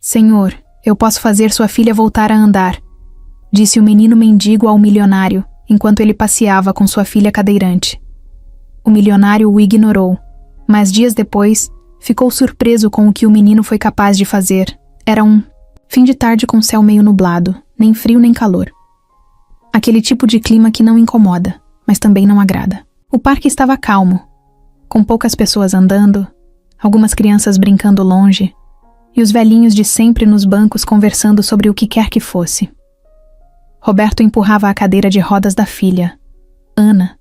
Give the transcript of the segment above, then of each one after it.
Senhor, eu posso fazer sua filha voltar a andar, disse o menino mendigo ao milionário, enquanto ele passeava com sua filha cadeirante. O milionário o ignorou, mas dias depois, ficou surpreso com o que o menino foi capaz de fazer. Era um fim de tarde com céu meio nublado, nem frio nem calor. Aquele tipo de clima que não incomoda, mas também não agrada. O parque estava calmo, com poucas pessoas andando, algumas crianças brincando longe, e os velhinhos de sempre nos bancos conversando sobre o que quer que fosse. Roberto empurrava a cadeira de rodas da filha, Ana,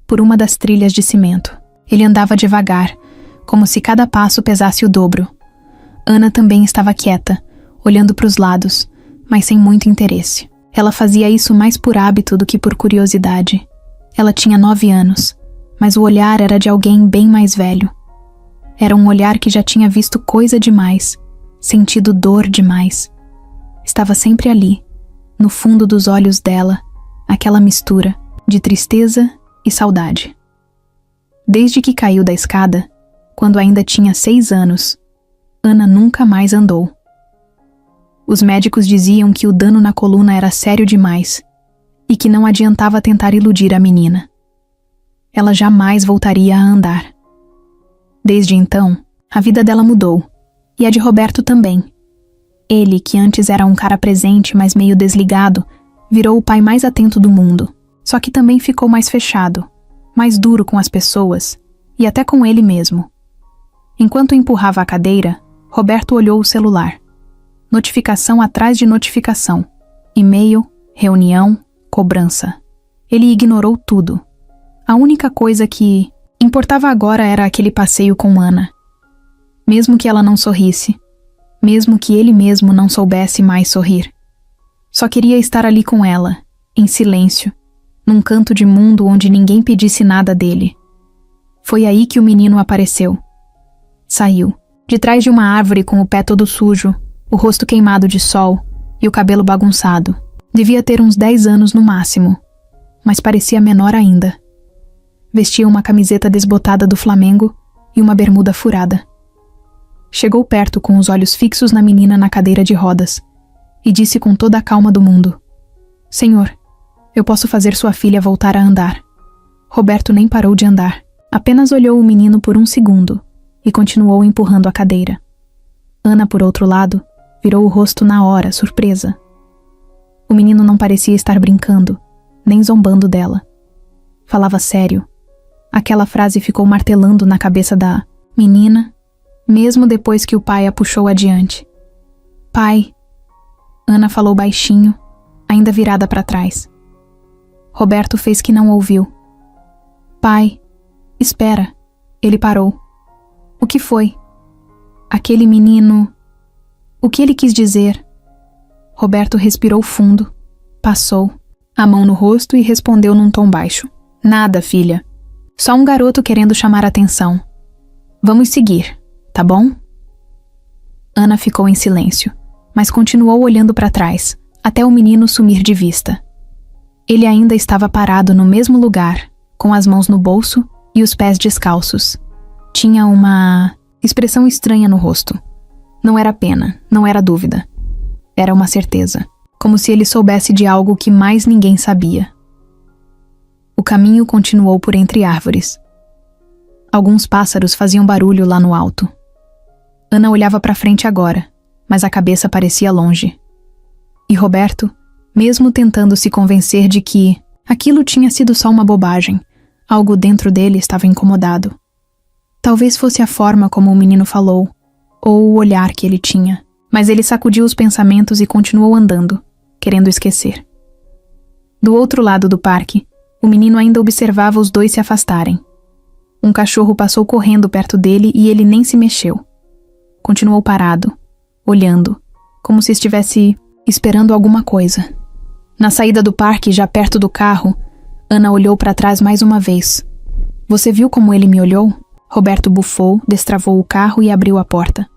por uma das trilhas de cimento. Ele andava devagar, como se cada passo pesasse o dobro. Ana também estava quieta, olhando para os lados, mas sem muito interesse. Ela fazia isso mais por hábito do que por curiosidade. Ela tinha 9 anos, mas o olhar era de alguém bem mais velho. Era um olhar que já tinha visto coisa demais, sentido dor demais. Estava sempre ali, no fundo dos olhos dela, aquela mistura de tristeza e saudade. Desde que caiu da escada, quando ainda tinha 6 anos, Ana nunca mais andou. Os médicos diziam que o dano na coluna era sério demais e que não adiantava tentar iludir a menina. Ela jamais voltaria a andar. Desde então, a vida dela mudou, e a de Roberto também. Ele, que antes era um cara presente, mas meio desligado, virou o pai mais atento do mundo. Só que também ficou mais fechado, mais duro com as pessoas, e até com ele mesmo. Enquanto empurrava a cadeira, Roberto olhou o celular. Notificação atrás de notificação. E-mail, reunião, cobrança. Ele ignorou tudo. A única coisa que importava agora era aquele passeio com Ana. Mesmo que ela não sorrisse, mesmo que ele mesmo não soubesse mais sorrir. Só queria estar ali com ela, em silêncio, num canto de mundo onde ninguém pedisse nada dele. Foi aí que o menino apareceu. Saiu, de trás de uma árvore com o pé todo sujo, o rosto queimado de sol e o cabelo bagunçado. Devia ter uns 10 anos no máximo, mas parecia menor ainda. Vestia uma camiseta desbotada do Flamengo e uma bermuda furada. Chegou perto com os olhos fixos na menina na cadeira de rodas e disse com toda a calma do mundo: Senhor, eu posso fazer sua filha voltar a andar. Roberto nem parou de andar, apenas olhou o menino por um segundo e continuou empurrando a cadeira. Ana, por outro lado, virou o rosto na hora, surpresa. O menino não parecia estar brincando, nem zombando dela. Falava sério. Aquela frase ficou martelando na cabeça da menina, mesmo depois que o pai a puxou adiante. Pai, Ana falou baixinho, ainda virada para trás. Roberto fez que não ouviu. Pai, espera. Ele parou. O que foi? Aquele menino... O que ele quis dizer? Roberto respirou fundo, passou a mão no rosto e respondeu num tom baixo. Nada, filha. Só um garoto querendo chamar atenção. Vamos seguir, tá bom? Ana ficou em silêncio, mas continuou olhando para trás, até o menino sumir de vista. Ele ainda estava parado no mesmo lugar, com as mãos no bolso e os pés descalços. Tinha uma expressão estranha no rosto. Não era pena, não era dúvida. Era uma certeza, como se ele soubesse de algo que mais ninguém sabia. O caminho continuou por entre árvores. Alguns pássaros faziam barulho lá no alto. Ana olhava para frente agora, mas a cabeça parecia longe. E Roberto, mesmo tentando se convencer de que aquilo tinha sido só uma bobagem, algo dentro dele estava incomodado. Talvez fosse a forma como o menino falou, ou o olhar que ele tinha, mas ele sacudiu os pensamentos e continuou andando, querendo esquecer. Do outro lado do parque, o menino ainda observava os dois se afastarem. Um cachorro passou correndo perto dele e ele nem se mexeu. Continuou parado, olhando, como se estivesse esperando alguma coisa. Na saída do parque, já perto do carro, Ana olhou para trás mais uma vez. Você viu como ele me olhou? Roberto bufou, destravou o carro e abriu a porta.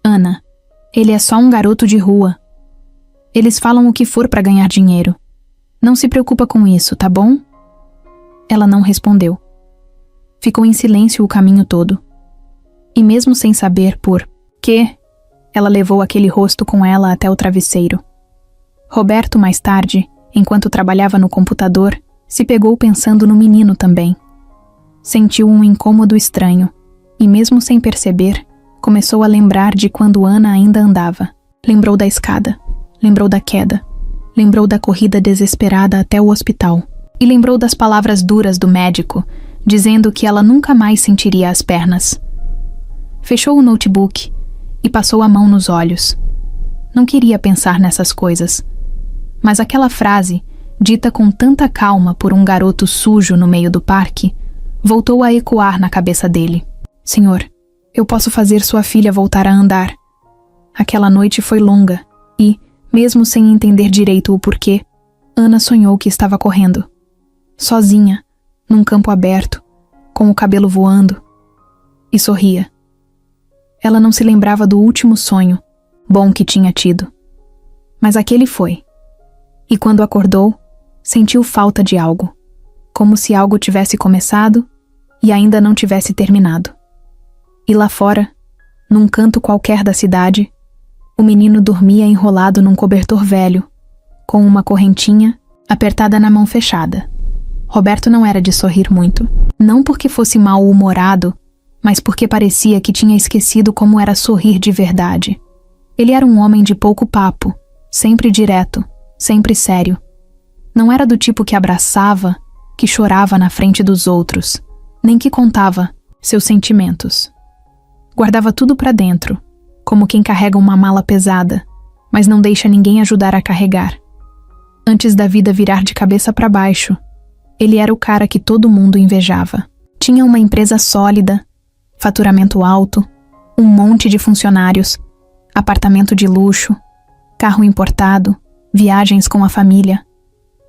Ana, ele é só um garoto de rua. Eles falam o que for para ganhar dinheiro. Não se preocupa com isso, tá bom? Ela não respondeu. Ficou em silêncio o caminho todo. E mesmo sem saber por quê, Ela levou aquele rosto com ela até o travesseiro. Roberto, mais tarde, enquanto trabalhava no computador, se pegou pensando no menino também. Sentiu um incômodo estranho e, mesmo sem perceber, começou a lembrar de quando Ana ainda andava. Lembrou da escada, lembrou da queda, lembrou da corrida desesperada até o hospital e lembrou das palavras duras do médico, dizendo que ela nunca mais sentiria as pernas. Fechou o notebook e passou a mão nos olhos. Não queria pensar nessas coisas, mas aquela frase, dita com tanta calma por um garoto sujo no meio do parque, voltou a ecoar na cabeça dele. Senhor, eu posso fazer sua filha voltar a andar. Aquela noite foi longa e, mesmo sem entender direito o porquê, Ana sonhou que estava correndo. Sozinha, num campo aberto, com o cabelo voando, e sorria. Ela não se lembrava do último sonho, bom que tinha tido. Mas aquele foi. E quando acordou, sentiu falta de algo, como se algo tivesse começado e ainda não tivesse terminado. E lá fora, num canto qualquer da cidade, o menino dormia enrolado num cobertor velho, com uma correntinha apertada na mão fechada. Roberto não era de sorrir muito, não porque fosse mal-humorado, mas porque parecia que tinha esquecido como era sorrir de verdade. Ele era um homem de pouco papo, sempre direto, sempre sério. Não era do tipo que abraçava, que chorava na frente dos outros, nem que contava seus sentimentos. Guardava tudo pra dentro, como quem carrega uma mala pesada, mas não deixa ninguém ajudar a carregar. Antes da vida virar de cabeça pra baixo, ele era o cara que todo mundo invejava. Tinha uma empresa sólida, faturamento alto, um monte de funcionários, apartamento de luxo, carro importado, viagens com a família.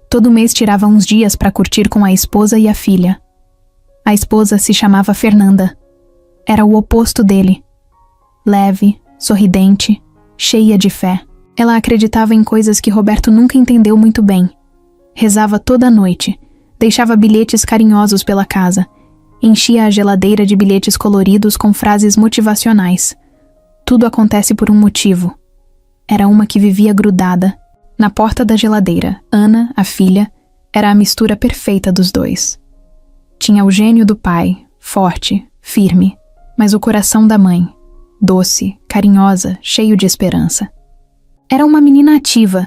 Todo mês tirava uns dias para curtir com a esposa e a filha. A esposa se chamava Fernanda. Era o oposto dele. Leve, sorridente, cheia de fé. Ela acreditava em coisas que Roberto nunca entendeu muito bem. Rezava toda noite, deixava bilhetes carinhosos pela casa, enchia a geladeira de bilhetes coloridos com frases motivacionais. Tudo acontece por um motivo. Era uma que vivia grudada. Na porta da geladeira, Ana, a filha, era a mistura perfeita dos dois. Tinha o gênio do pai, forte, firme, mas o coração da mãe, doce, carinhosa, cheio de esperança. Era uma menina ativa,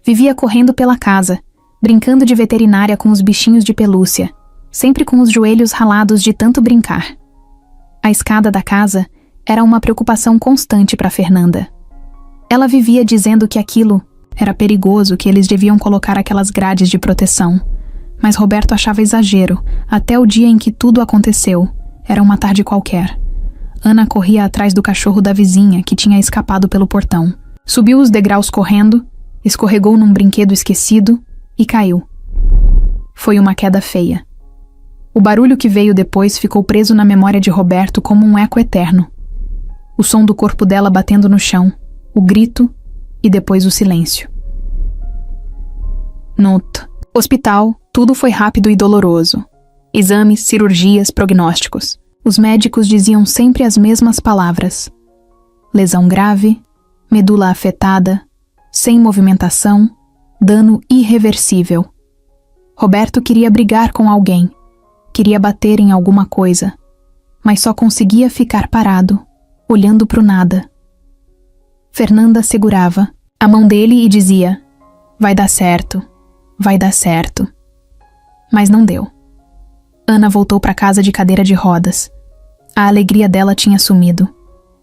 vivia correndo pela casa, brincando de veterinária com os bichinhos de pelúcia, sempre com os joelhos ralados de tanto brincar. A escada da casa era uma preocupação constante para Fernanda. Ela vivia dizendo que aquilo era perigoso, que eles deviam colocar aquelas grades de proteção. Mas Roberto achava exagero, até o dia em que tudo aconteceu. Era uma tarde qualquer. Ana corria atrás do cachorro da vizinha, que tinha escapado pelo portão. Subiu os degraus correndo, escorregou num brinquedo esquecido e caiu. Foi uma queda feia. O barulho que veio depois ficou preso na memória de Roberto como um eco eterno. O som do corpo dela batendo no chão, o grito e depois o silêncio. Nota. Hospital, tudo foi rápido e doloroso. Exames, cirurgias, prognósticos. Os médicos diziam sempre as mesmas palavras. Lesão grave, medula afetada, sem movimentação, dano irreversível. Roberto queria brigar com alguém, queria bater em alguma coisa, mas só conseguia ficar parado, olhando pro nada. Fernanda segurava a mão dele e dizia: vai dar certo, vai dar certo. Mas não deu. Ana voltou para casa de cadeira de rodas. A alegria dela tinha sumido.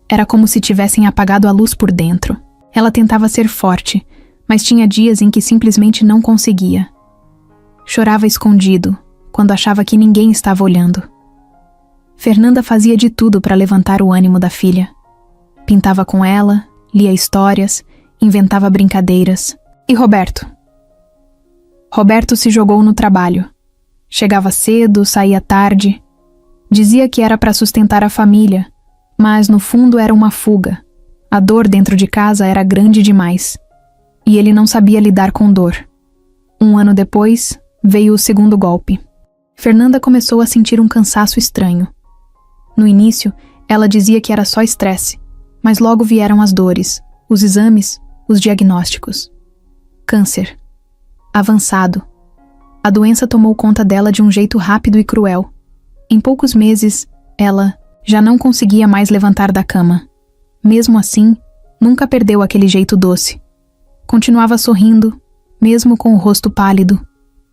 Era como se tivessem apagado a luz por dentro. Ela tentava ser forte, mas tinha dias em que simplesmente não conseguia. Chorava escondido, quando achava que ninguém estava olhando. Fernanda fazia de tudo para levantar o ânimo da filha. Pintava com ela, lia histórias, inventava brincadeiras. E Roberto? Roberto se jogou no trabalho. Chegava cedo, saía tarde. Dizia que era para sustentar a família, mas no fundo era uma fuga. A dor dentro de casa era grande demais. E ele não sabia lidar com dor. 1 ano depois, veio o segundo golpe. Fernanda começou a sentir um cansaço estranho. No início, ela dizia que era só estresse, Mas logo vieram as dores, os exames, os diagnósticos. Câncer. Avançado. A doença tomou conta dela de um jeito rápido e cruel. Em poucos meses, ela já não conseguia mais levantar da cama. Mesmo assim, nunca perdeu aquele jeito doce. Continuava sorrindo, mesmo com o rosto pálido,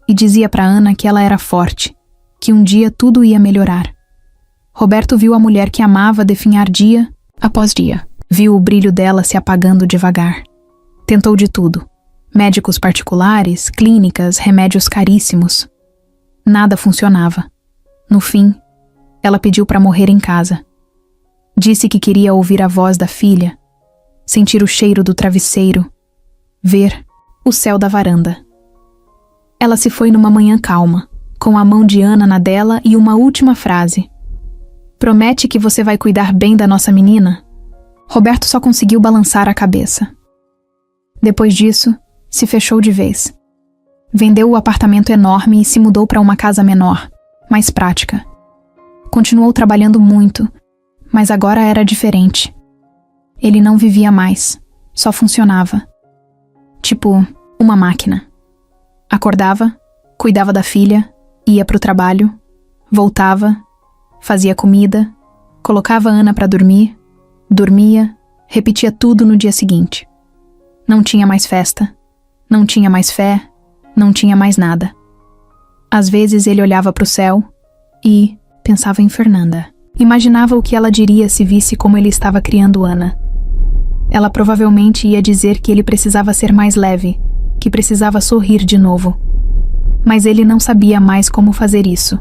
e dizia para Ana que ela era forte, que um dia tudo ia melhorar. Roberto viu a mulher que amava definhar dia após dia. Viu o brilho dela se apagando devagar. Tentou de tudo. Médicos particulares, clínicas, remédios caríssimos. Nada funcionava. No fim, ela pediu para morrer em casa. Disse que queria ouvir a voz da filha, sentir o cheiro do travesseiro, ver o céu da varanda. Ela se foi numa manhã calma, com a mão de Ana na dela e uma última frase. Promete que você vai cuidar bem da nossa menina? Roberto só conseguiu balançar a cabeça. Depois disso, se fechou de vez. Vendeu o apartamento enorme e se mudou para uma casa menor, mais prática. Continuou trabalhando muito, mas agora era diferente. Ele não vivia mais, só funcionava. Tipo, uma máquina. Acordava, cuidava da filha, ia pro trabalho, voltava, fazia comida, colocava Ana para dormir, dormia, repetia tudo no dia seguinte. Não tinha mais festa, não tinha mais fé, não tinha mais nada. Às vezes ele olhava pro céu e pensava em Fernanda. Imaginava o que ela diria se visse como ele estava criando Ana. Ela provavelmente ia dizer que ele precisava ser mais leve, que precisava sorrir de novo. Mas ele não sabia mais como fazer isso.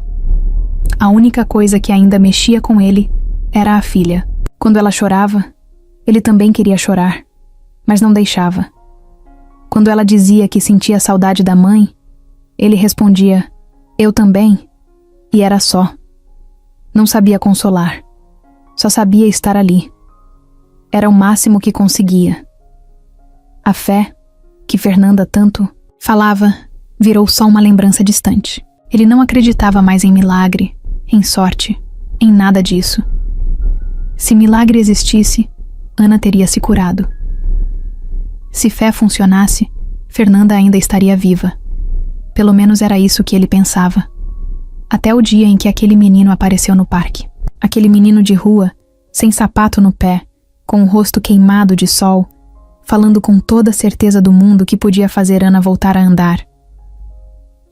A única coisa que ainda mexia com ele era a filha. Quando ela chorava, ele também queria chorar, mas não deixava. Quando ela dizia que sentia saudade da mãe, ele respondia, eu também, e era só. Não sabia consolar, só sabia estar ali. Era o máximo que conseguia. A fé, que Fernanda tanto falava, virou só uma lembrança distante. Ele não acreditava mais em milagre, em sorte, em nada disso. Se milagre existisse, Ana teria se curado. Se fé funcionasse, Fernanda ainda estaria viva. Pelo menos era isso que ele pensava. Até o dia em que aquele menino apareceu no parque. Aquele menino de rua, sem sapato no pé, com o rosto queimado de sol, falando com toda a certeza do mundo que podia fazer Ana voltar a andar.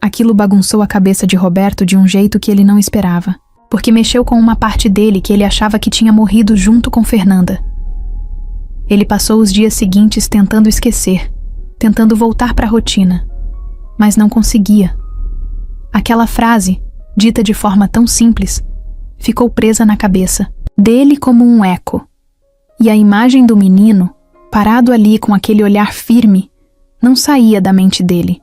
Aquilo bagunçou a cabeça de Roberto de um jeito que ele não esperava, porque mexeu com uma parte dele que ele achava que tinha morrido junto com Fernanda. Ele passou os dias seguintes tentando esquecer, tentando voltar para a rotina, mas não conseguia. Aquela frase, dita de forma tão simples, ficou presa na cabeça, dele como um eco. E a imagem do menino, parado ali com aquele olhar firme, não saía da mente dele.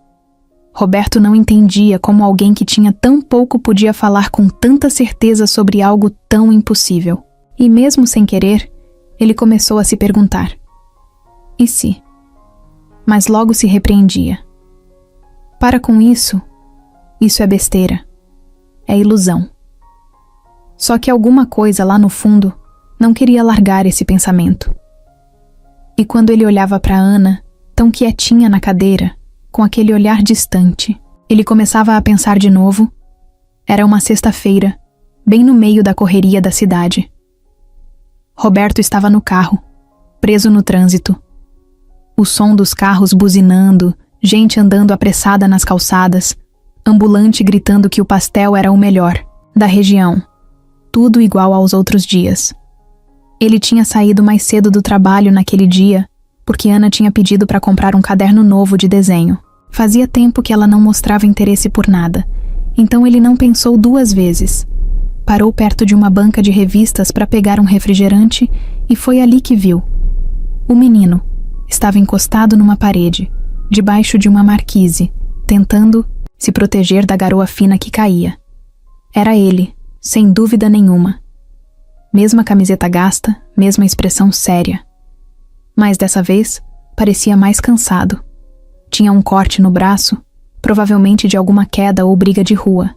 Roberto não entendia como alguém que tinha tão pouco podia falar com tanta certeza sobre algo tão impossível. E mesmo sem querer, ele começou a se perguntar: e se? Mas logo se repreendia. Para com isso. Isso é besteira. É ilusão. Só que alguma coisa lá no fundo não queria largar esse pensamento. E quando ele olhava para Ana, tão quietinha na cadeira, com aquele olhar distante, ele começava a pensar de novo. Era uma sexta-feira, bem no meio da correria da cidade. Roberto estava no carro, preso no trânsito. O som dos carros buzinando, gente andando apressada nas calçadas, ambulante gritando que o pastel era o melhor da região. Tudo igual aos outros dias. Ele tinha saído mais cedo do trabalho naquele dia, porque Ana tinha pedido para comprar um caderno novo de desenho. Fazia tempo que ela não mostrava interesse por nada, então ele não pensou duas vezes. Parou perto de uma banca de revistas para pegar um refrigerante e foi ali que viu. O menino estava encostado numa parede, debaixo de uma marquise, tentando se proteger da garoa fina que caía. Era ele, sem dúvida nenhuma. Mesma camiseta gasta, mesma expressão séria. Mas dessa vez, parecia mais cansado. Tinha um corte no braço, provavelmente de alguma queda ou briga de rua,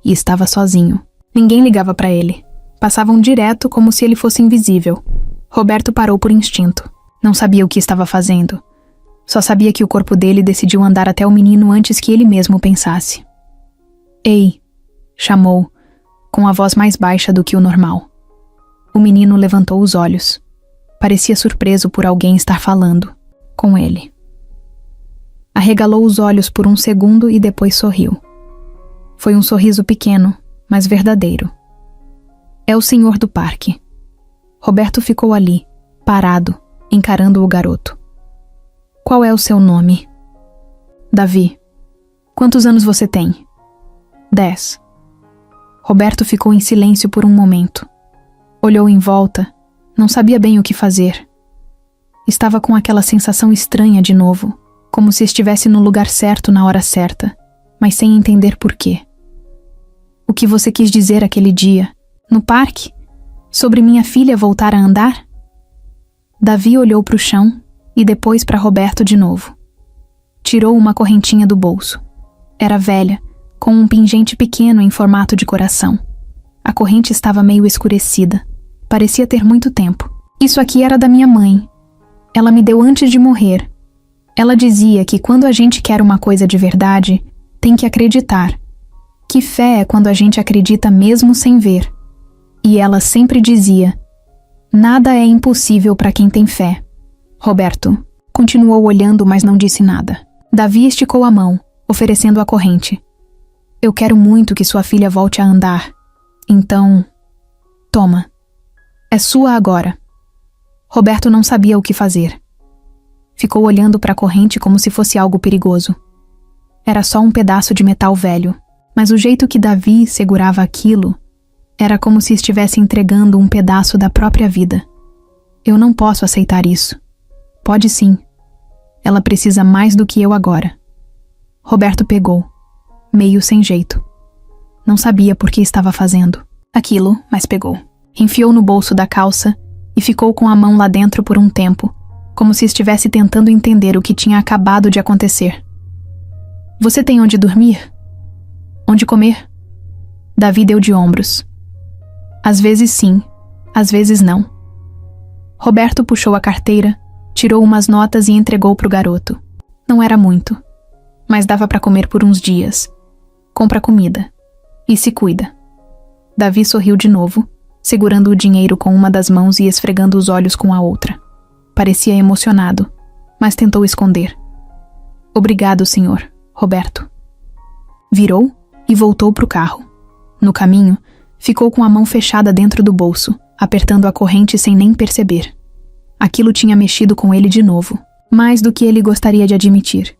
e estava sozinho. Ninguém ligava para ele. Passavam direto como se ele fosse invisível. Roberto parou por instinto. Não sabia o que estava fazendo. Só sabia que o corpo dele decidiu andar até o menino antes que ele mesmo pensasse. Ei, chamou, com a voz mais baixa do que o normal. O menino levantou os olhos. Parecia surpreso por alguém estar falando com ele. Arregalou os olhos por um segundo e depois sorriu. Foi um sorriso pequeno, mas verdadeiro. É o senhor do parque. Roberto ficou ali, parado, encarando o garoto. Qual é o seu nome? Davi. Quantos anos você tem? 10. Roberto ficou em silêncio por um momento. Olhou em volta, não sabia bem o que fazer. Estava com aquela sensação estranha de novo, como se estivesse no lugar certo na hora certa, mas sem entender por quê. O que você quis dizer aquele dia, no parque? Sobre minha filha voltar a andar? Davi olhou para o chão e depois para Roberto de novo. Tirou uma correntinha do bolso. Era velha, com um pingente pequeno em formato de coração. A corrente estava meio escurecida. Parecia ter muito tempo. Isso aqui era da minha mãe. Ela me deu antes de morrer. Ela dizia que quando a gente quer uma coisa de verdade, tem que acreditar. Que fé é quando a gente acredita mesmo sem ver. E ela sempre dizia: nada é impossível para quem tem fé. Roberto continuou olhando, mas não disse nada. Davi esticou a mão, oferecendo a corrente. Eu quero muito que sua filha volte a andar. Então, toma. É sua agora. Roberto não sabia o que fazer. Ficou olhando para a corrente como se fosse algo perigoso. Era só um pedaço de metal velho, mas o jeito que Davi segurava aquilo era como se estivesse entregando um pedaço da própria vida. Eu não posso aceitar isso. Pode sim. Ela precisa mais do que eu agora. Roberto pegou, meio sem jeito. Não sabia por que estava fazendo aquilo, mas pegou. Enfiou no bolso da calça e ficou com a mão lá dentro por um tempo, como se estivesse tentando entender o que tinha acabado de acontecer. Você tem onde dormir? Onde comer? Davi deu de ombros. Às vezes sim, às vezes não. Roberto puxou a carteira, tirou umas notas e entregou para o garoto. Não era muito, mas dava para comer por uns dias. Compra comida. E se cuida. Davi sorriu de novo, segurando o dinheiro com uma das mãos e esfregando os olhos com a outra. Parecia emocionado, mas tentou esconder. Obrigado, senhor, Roberto. Virou e voltou para o carro. No caminho, ficou com a mão fechada dentro do bolso, apertando a corrente sem nem perceber. Aquilo tinha mexido com ele de novo, mais do que ele gostaria de admitir.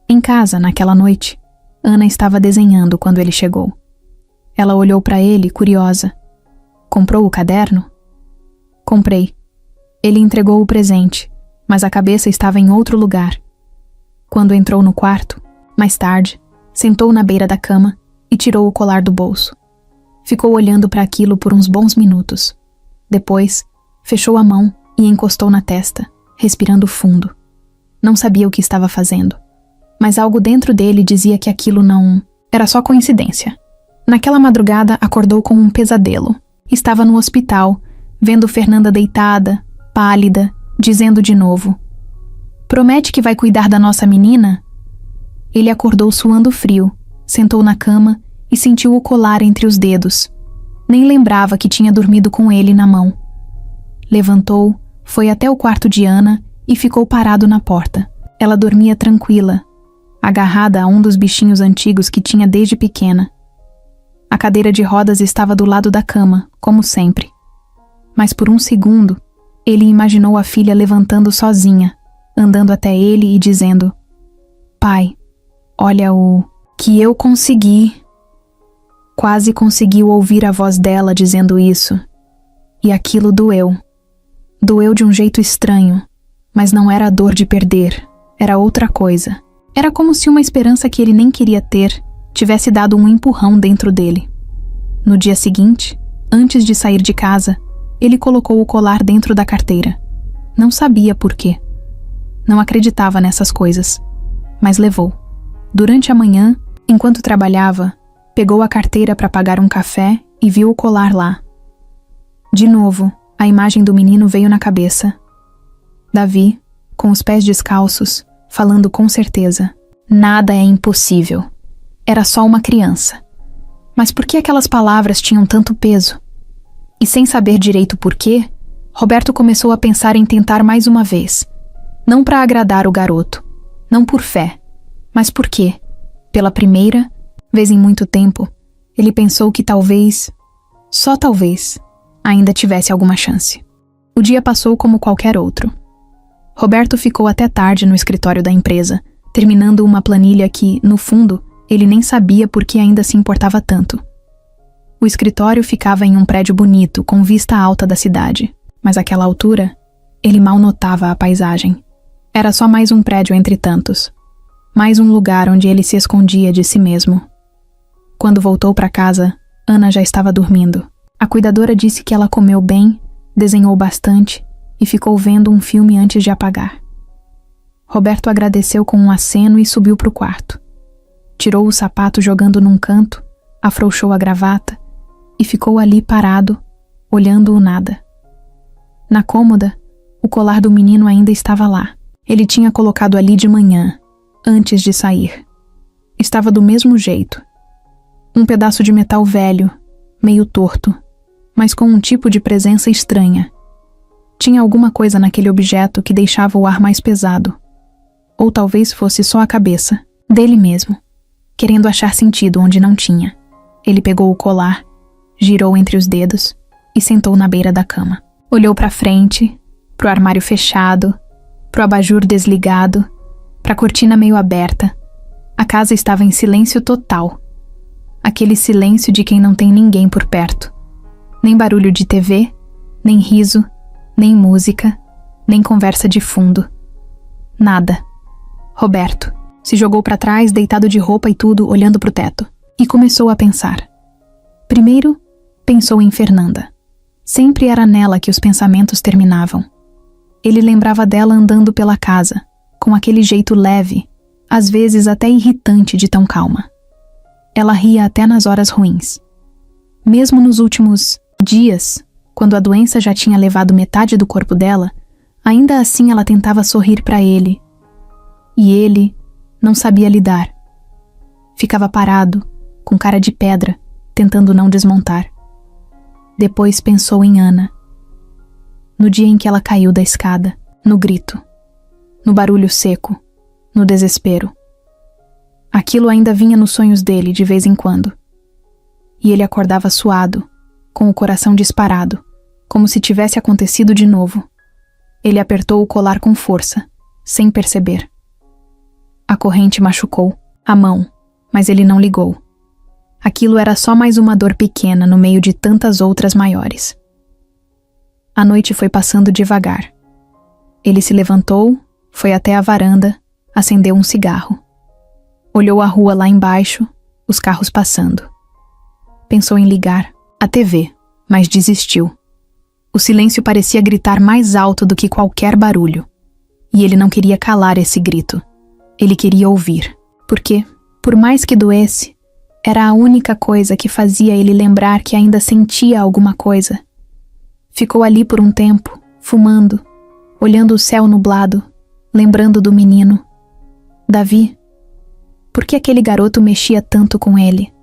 Em casa, naquela noite, Ana estava desenhando quando ele chegou. Ela olhou para ele, curiosa. Comprou o caderno? Comprei. Ele entregou o presente, mas a cabeça estava em outro lugar. Quando entrou no quarto, mais tarde, sentou na beira da cama e tirou o colar do bolso. Ficou olhando para aquilo por uns bons minutos. Depois, fechou a mão e encostou na testa, respirando fundo. Não sabia o que estava fazendo, mas algo dentro dele dizia que aquilo não era só coincidência. Naquela madrugada, acordou com um pesadelo. Estava no hospital, vendo Fernanda deitada, pálida, dizendo de novo: promete que vai cuidar da nossa menina? Ele acordou suando frio, sentou na cama e sentiu o colar entre os dedos. Nem lembrava que tinha dormido com ele na mão. Levantou, foi até o quarto de Ana e ficou parado na porta. Ela dormia tranquila, agarrada a um dos bichinhos antigos que tinha desde pequena. A cadeira de rodas estava do lado da cama, como sempre. Mas por um segundo, ele imaginou a filha levantando sozinha, andando até ele e dizendo: pai, olha o que eu consegui. Quase conseguiu ouvir a voz dela dizendo isso. E aquilo doeu. Doeu de um jeito estranho, mas não era a dor de perder, era outra coisa. Era como se uma esperança que ele nem queria ter tivesse dado um empurrão dentro dele. No dia seguinte, antes de sair de casa, ele colocou o colar dentro da carteira. Não sabia por quê. Não acreditava nessas coisas, mas levou. Durante a manhã, enquanto trabalhava, pegou a carteira para pagar um café e viu o colar lá. De novo, A imagem do menino veio na cabeça. Davi, com os pés descalços, falando com certeza: "Nada é impossível." Era só uma criança. Mas por que aquelas palavras tinham tanto peso? E sem saber direito por quê, Roberto começou a pensar em tentar mais uma vez. Não para agradar o garoto, não por fé, mas porque, pela primeira vez em muito tempo, ele pensou que talvez, só talvez, ainda tivesse alguma chance. O dia passou como qualquer outro. Roberto ficou até tarde no escritório da empresa, terminando uma planilha que, no fundo, ele nem sabia por que ainda se importava tanto. O escritório ficava em um prédio bonito, com vista alta da cidade, mas àquela altura, ele mal notava a paisagem. Era só mais um prédio entre tantos. Mais um lugar onde ele se escondia de si mesmo. Quando voltou para casa, Ana já estava dormindo. A cuidadora disse que ela comeu bem, desenhou bastante e ficou vendo um filme antes de apagar. Roberto agradeceu com um aceno e subiu para o quarto. Tirou o sapato jogando num canto, afrouxou a gravata e ficou ali parado, olhando o nada. Na cômoda, o colar do menino ainda estava lá. Ele tinha colocado ali de manhã, antes de sair. Estava do mesmo jeito. Um pedaço de metal velho, meio torto, mas com um tipo de presença estranha. Tinha alguma coisa naquele objeto que deixava o ar mais pesado. Ou talvez fosse só a cabeça, dele mesmo, querendo achar sentido onde não tinha. Ele pegou o colar, girou entre os dedos e sentou na beira da cama. Olhou para frente, pro armário fechado, pro abajur desligado, pra cortina meio aberta. A casa estava em silêncio total. Aquele silêncio de quem não tem ninguém por perto. Nem barulho de TV, nem riso, nem música, nem conversa de fundo. Nada. Roberto se jogou para trás, deitado de roupa e tudo, olhando pro teto, e começou a pensar. Primeiro, pensou em Fernanda. Sempre era nela que os pensamentos terminavam. Ele lembrava dela andando pela casa, com aquele jeito leve, às vezes até irritante de tão calma. Ela ria até nas horas ruins. Mesmo nos últimos dias, quando a doença já tinha levado metade do corpo dela, ainda assim ela tentava sorrir para ele. E ele não sabia lidar. Ficava parado, com cara de pedra, tentando não desmontar. Depois pensou em Ana. No dia em que ela caiu da escada, no grito, no barulho seco, no desespero. Aquilo ainda vinha nos sonhos dele de vez em quando. E ele acordava suado, com o coração disparado, como se tivesse acontecido de novo. Ele apertou o colar com força, sem perceber. A corrente machucou a mão, mas ele não ligou. Aquilo era só mais uma dor pequena no meio de tantas outras maiores. A noite foi passando devagar. Ele se levantou, foi até a varanda, acendeu um cigarro. Olhou a rua lá embaixo, os carros passando. Pensou em ligar a TV, mas desistiu. O silêncio parecia gritar mais alto do que qualquer barulho. E ele não queria calar esse grito. Ele queria ouvir. Porque, por mais que doesse, era a única coisa que fazia ele lembrar que ainda sentia alguma coisa. Ficou ali por um tempo, fumando, olhando o céu nublado, lembrando do menino. Davi. Por que aquele garoto mexia tanto com ele?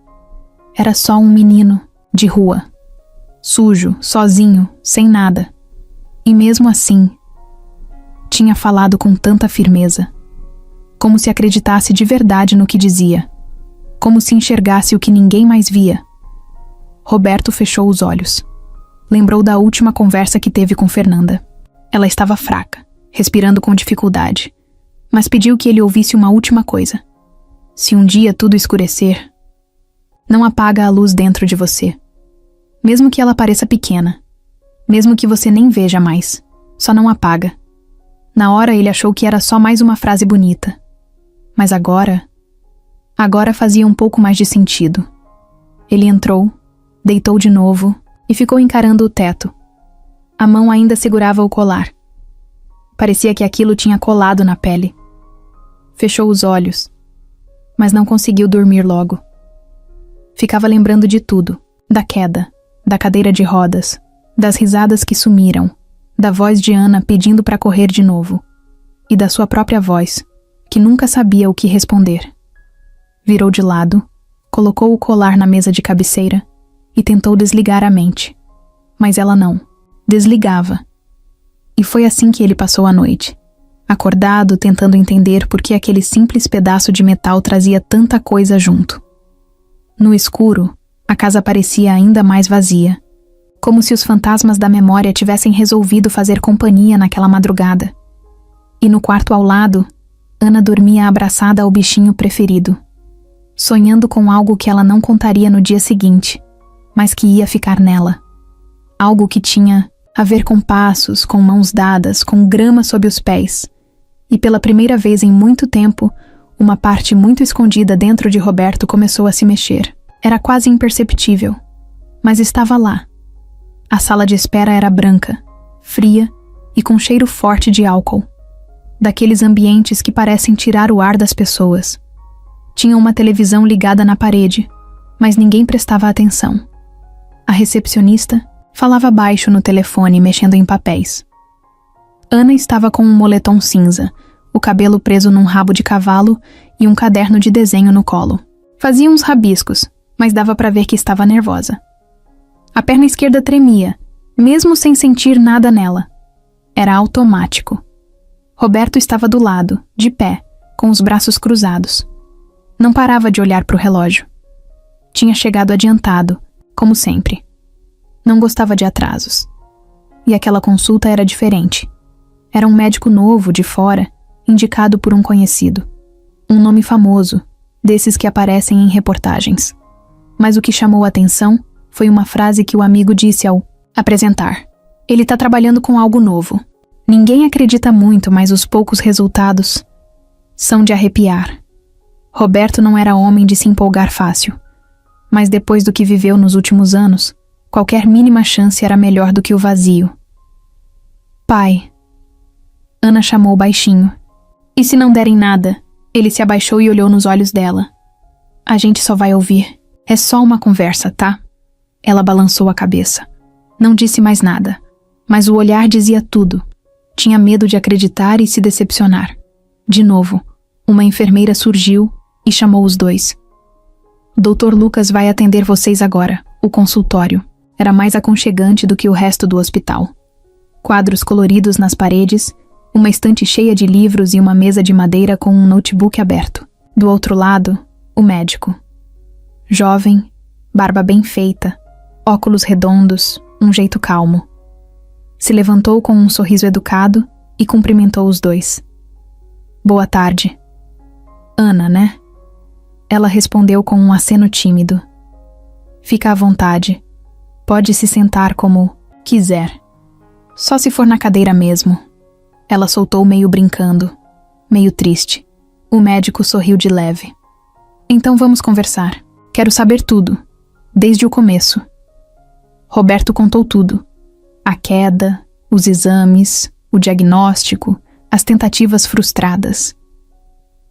Era só um menino, de rua. Sujo, sozinho, sem nada. E mesmo assim, tinha falado com tanta firmeza. Como se acreditasse de verdade no que dizia. Como se enxergasse o que ninguém mais via. Roberto fechou os olhos. Lembrou da última conversa que teve com Fernanda. Ela estava fraca, respirando com dificuldade, mas pediu que ele ouvisse uma última coisa. Se um dia tudo escurecer, não apaga a luz dentro de você. Mesmo que ela pareça pequena, mesmo que você nem veja mais, só não apaga. Na hora ele achou que era só mais uma frase bonita. Mas agora fazia um pouco mais de sentido. Ele entrou, deitou de novo e ficou encarando o teto. A mão ainda segurava o colar. Parecia que aquilo tinha colado na pele. Fechou os olhos, mas não conseguiu dormir logo. Ficava lembrando de tudo, da queda, da cadeira de rodas, das risadas que sumiram, da voz de Ana pedindo para correr de novo, e da sua própria voz, que nunca sabia o que responder. Virou de lado, colocou o colar na mesa de cabeceira e tentou desligar a mente. Mas ela não. Desligava. E foi assim que ele passou a noite. Acordado, tentando entender por que aquele simples pedaço de metal trazia tanta coisa junto. No escuro, a casa parecia ainda mais vazia, como se os fantasmas da memória tivessem resolvido fazer companhia naquela madrugada. E no quarto ao lado, Ana dormia abraçada ao bichinho preferido, sonhando com algo que ela não contaria no dia seguinte, mas que ia ficar nela. Algo que tinha a ver com passos, com mãos dadas, com grama sob os pés. E pela primeira vez em muito tempo, uma parte muito escondida dentro de Roberto começou a se mexer. Era quase imperceptível, mas estava lá. A sala de espera era branca, fria e com cheiro forte de álcool. Daqueles ambientes que parecem tirar o ar das pessoas. Tinha uma televisão ligada na parede, mas ninguém prestava atenção. A recepcionista falava baixo no telefone, mexendo em papéis. Ana estava com um moletom cinza, o cabelo preso num rabo de cavalo e um caderno de desenho no colo. Fazia uns rabiscos, mas dava para ver que estava nervosa. A perna esquerda tremia, mesmo sem sentir nada nela. Era automático. Roberto estava do lado, de pé, com os braços cruzados. Não parava de olhar para o relógio. Tinha chegado adiantado, como sempre. Não gostava de atrasos. E aquela consulta era diferente. Era um médico novo, de fora, indicado por um conhecido. Um nome famoso, desses que aparecem em reportagens. Mas o que chamou a atenção foi uma frase que o amigo disse ao apresentar. Ele está trabalhando com algo novo. Ninguém acredita muito, mas os poucos resultados são de arrepiar. Roberto não era homem de se empolgar fácil. Mas depois do que viveu nos últimos anos, qualquer mínima chance era melhor do que o vazio. Pai. Ana chamou baixinho. E se não derem nada? Ele se abaixou e olhou nos olhos dela. A gente só vai ouvir. É só uma conversa, tá? Ela balançou a cabeça. Não disse mais nada, mas o olhar dizia tudo. Tinha medo de acreditar e se decepcionar. De novo, uma enfermeira surgiu e chamou os dois. Dr. Lucas vai atender vocês agora. O consultório era mais aconchegante do que o resto do hospital. Quadros coloridos nas paredes, uma estante cheia de livros e uma mesa de madeira com um notebook aberto. Do outro lado, o médico. Jovem, barba bem feita, óculos redondos, um jeito calmo. Se levantou com um sorriso educado e cumprimentou os dois. Boa tarde. Ana, né? Ela respondeu com um aceno tímido. Fica à vontade. Pode se sentar como quiser. Só se for na cadeira mesmo. Ela soltou meio brincando, meio triste. O médico sorriu de leve. Então vamos conversar. Quero saber tudo, desde o começo. Roberto contou tudo. A queda, os exames, o diagnóstico, as tentativas frustradas.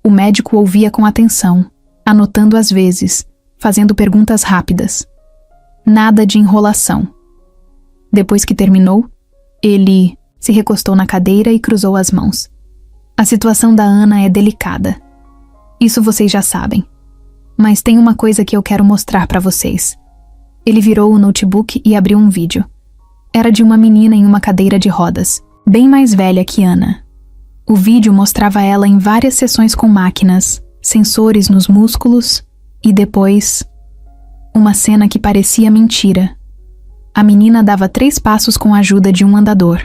O médico ouvia com atenção, anotando às vezes, fazendo perguntas rápidas. Nada de enrolação. Depois que terminou, ele se recostou na cadeira e cruzou as mãos. A situação da Ana é delicada. Isso vocês já sabem. Mas tem uma coisa que eu quero mostrar para vocês. Ele virou o notebook e abriu um vídeo. Era de uma menina em uma cadeira de rodas, bem mais velha que Ana. O vídeo mostrava ela em várias sessões com máquinas, sensores nos músculos e depois... uma cena que parecia mentira. A menina dava 3 passos com a ajuda de um andador.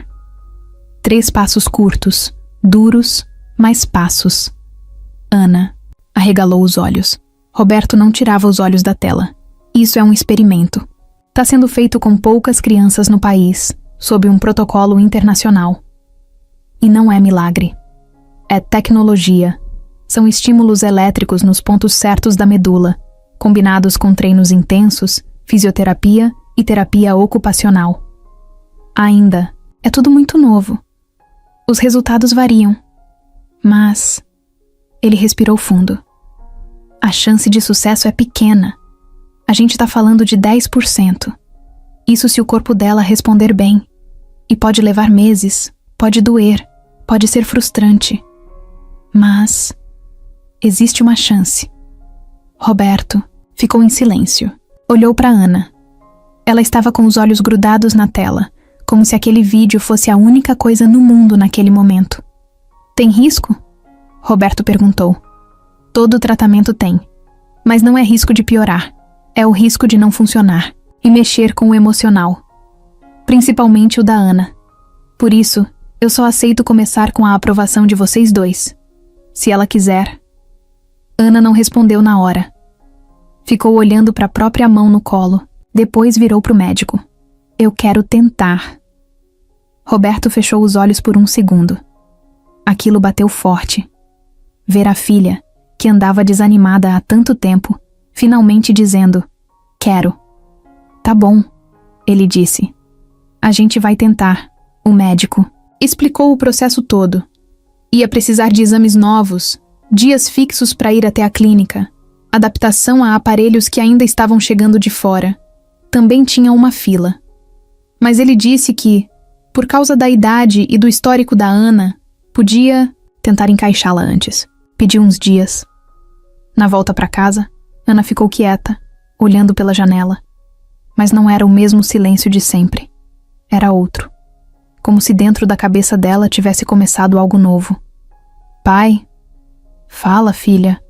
3 passos curtos, duros, mas passos. Ana arregalou os olhos. Roberto não tirava os olhos da tela. Isso é um experimento. Está sendo feito com poucas crianças no país, sob um protocolo internacional. E não é milagre. É tecnologia. São estímulos elétricos nos pontos certos da medula, combinados com treinos intensos, fisioterapia e terapia ocupacional. Ainda, é tudo muito novo. Os resultados variam. Mas... ele respirou fundo. A chance de sucesso é pequena. A gente está falando de 10%. Isso se o corpo dela responder bem. E pode levar meses, pode doer, pode ser frustrante. Mas existe uma chance. Roberto ficou em silêncio. Olhou para Ana. Ela estava com os olhos grudados na tela, como se aquele vídeo fosse a única coisa no mundo naquele momento. Tem risco? Roberto perguntou. Todo tratamento tem. Mas não é risco de piorar. É o risco de não funcionar e mexer com o emocional. Principalmente o da Ana. Por isso, eu só aceito começar com a aprovação de vocês dois. Se ela quiser. Ana não respondeu na hora. Ficou olhando para a própria mão no colo. Depois virou para o médico. Eu quero tentar. Roberto fechou os olhos por um segundo. Aquilo bateu forte. Ver a filha, que andava desanimada há tanto tempo, finalmente dizendo: quero. Tá bom, ele disse. A gente vai tentar. O médico explicou o processo todo. Ia precisar de exames novos, dias fixos para ir até a clínica, adaptação a aparelhos que ainda estavam chegando de fora. Também tinha uma fila. Mas ele disse que, por causa da idade e do histórico da Ana, podia tentar encaixá-la antes. Pediu uns dias. Na volta para casa, Ana ficou quieta, olhando pela janela. Mas não era o mesmo silêncio de sempre. Era outro. Como se dentro da cabeça dela tivesse começado algo novo. Pai? Fala, filha.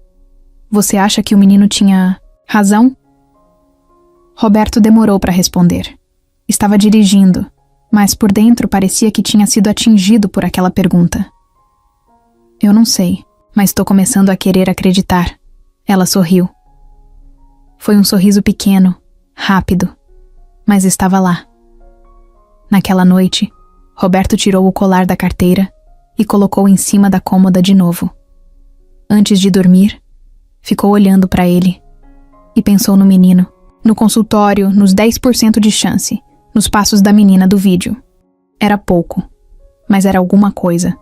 Você acha que o menino tinha razão? Roberto demorou para responder. Estava dirigindo, mas por dentro parecia que tinha sido atingido por aquela pergunta. Eu não sei, mas estou começando a querer acreditar. Ela sorriu. Foi um sorriso pequeno, rápido, mas estava lá. Naquela noite, Roberto tirou o colar da carteira e colocou em cima da cômoda de novo. Antes de dormir, ficou olhando para ele e pensou no menino, no consultório, nos 10% de chance, nos passos da menina do vídeo. Era pouco, mas era alguma coisa.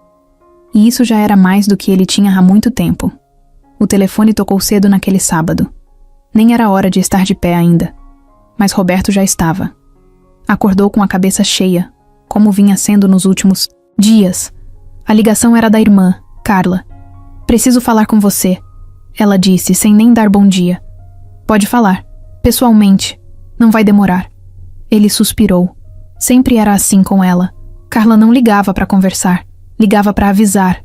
E isso já era mais do que ele tinha há muito tempo. O telefone tocou cedo naquele sábado. Nem era hora de estar de pé ainda, mas Roberto já estava. Acordou com a cabeça cheia, como vinha sendo nos últimos dias. A ligação era da irmã, Carla. Preciso falar com você, ela disse, sem nem dar bom dia. Pode falar, pessoalmente, não vai demorar. Ele suspirou. Sempre era assim com ela. Carla não ligava para conversar, ligava para avisar.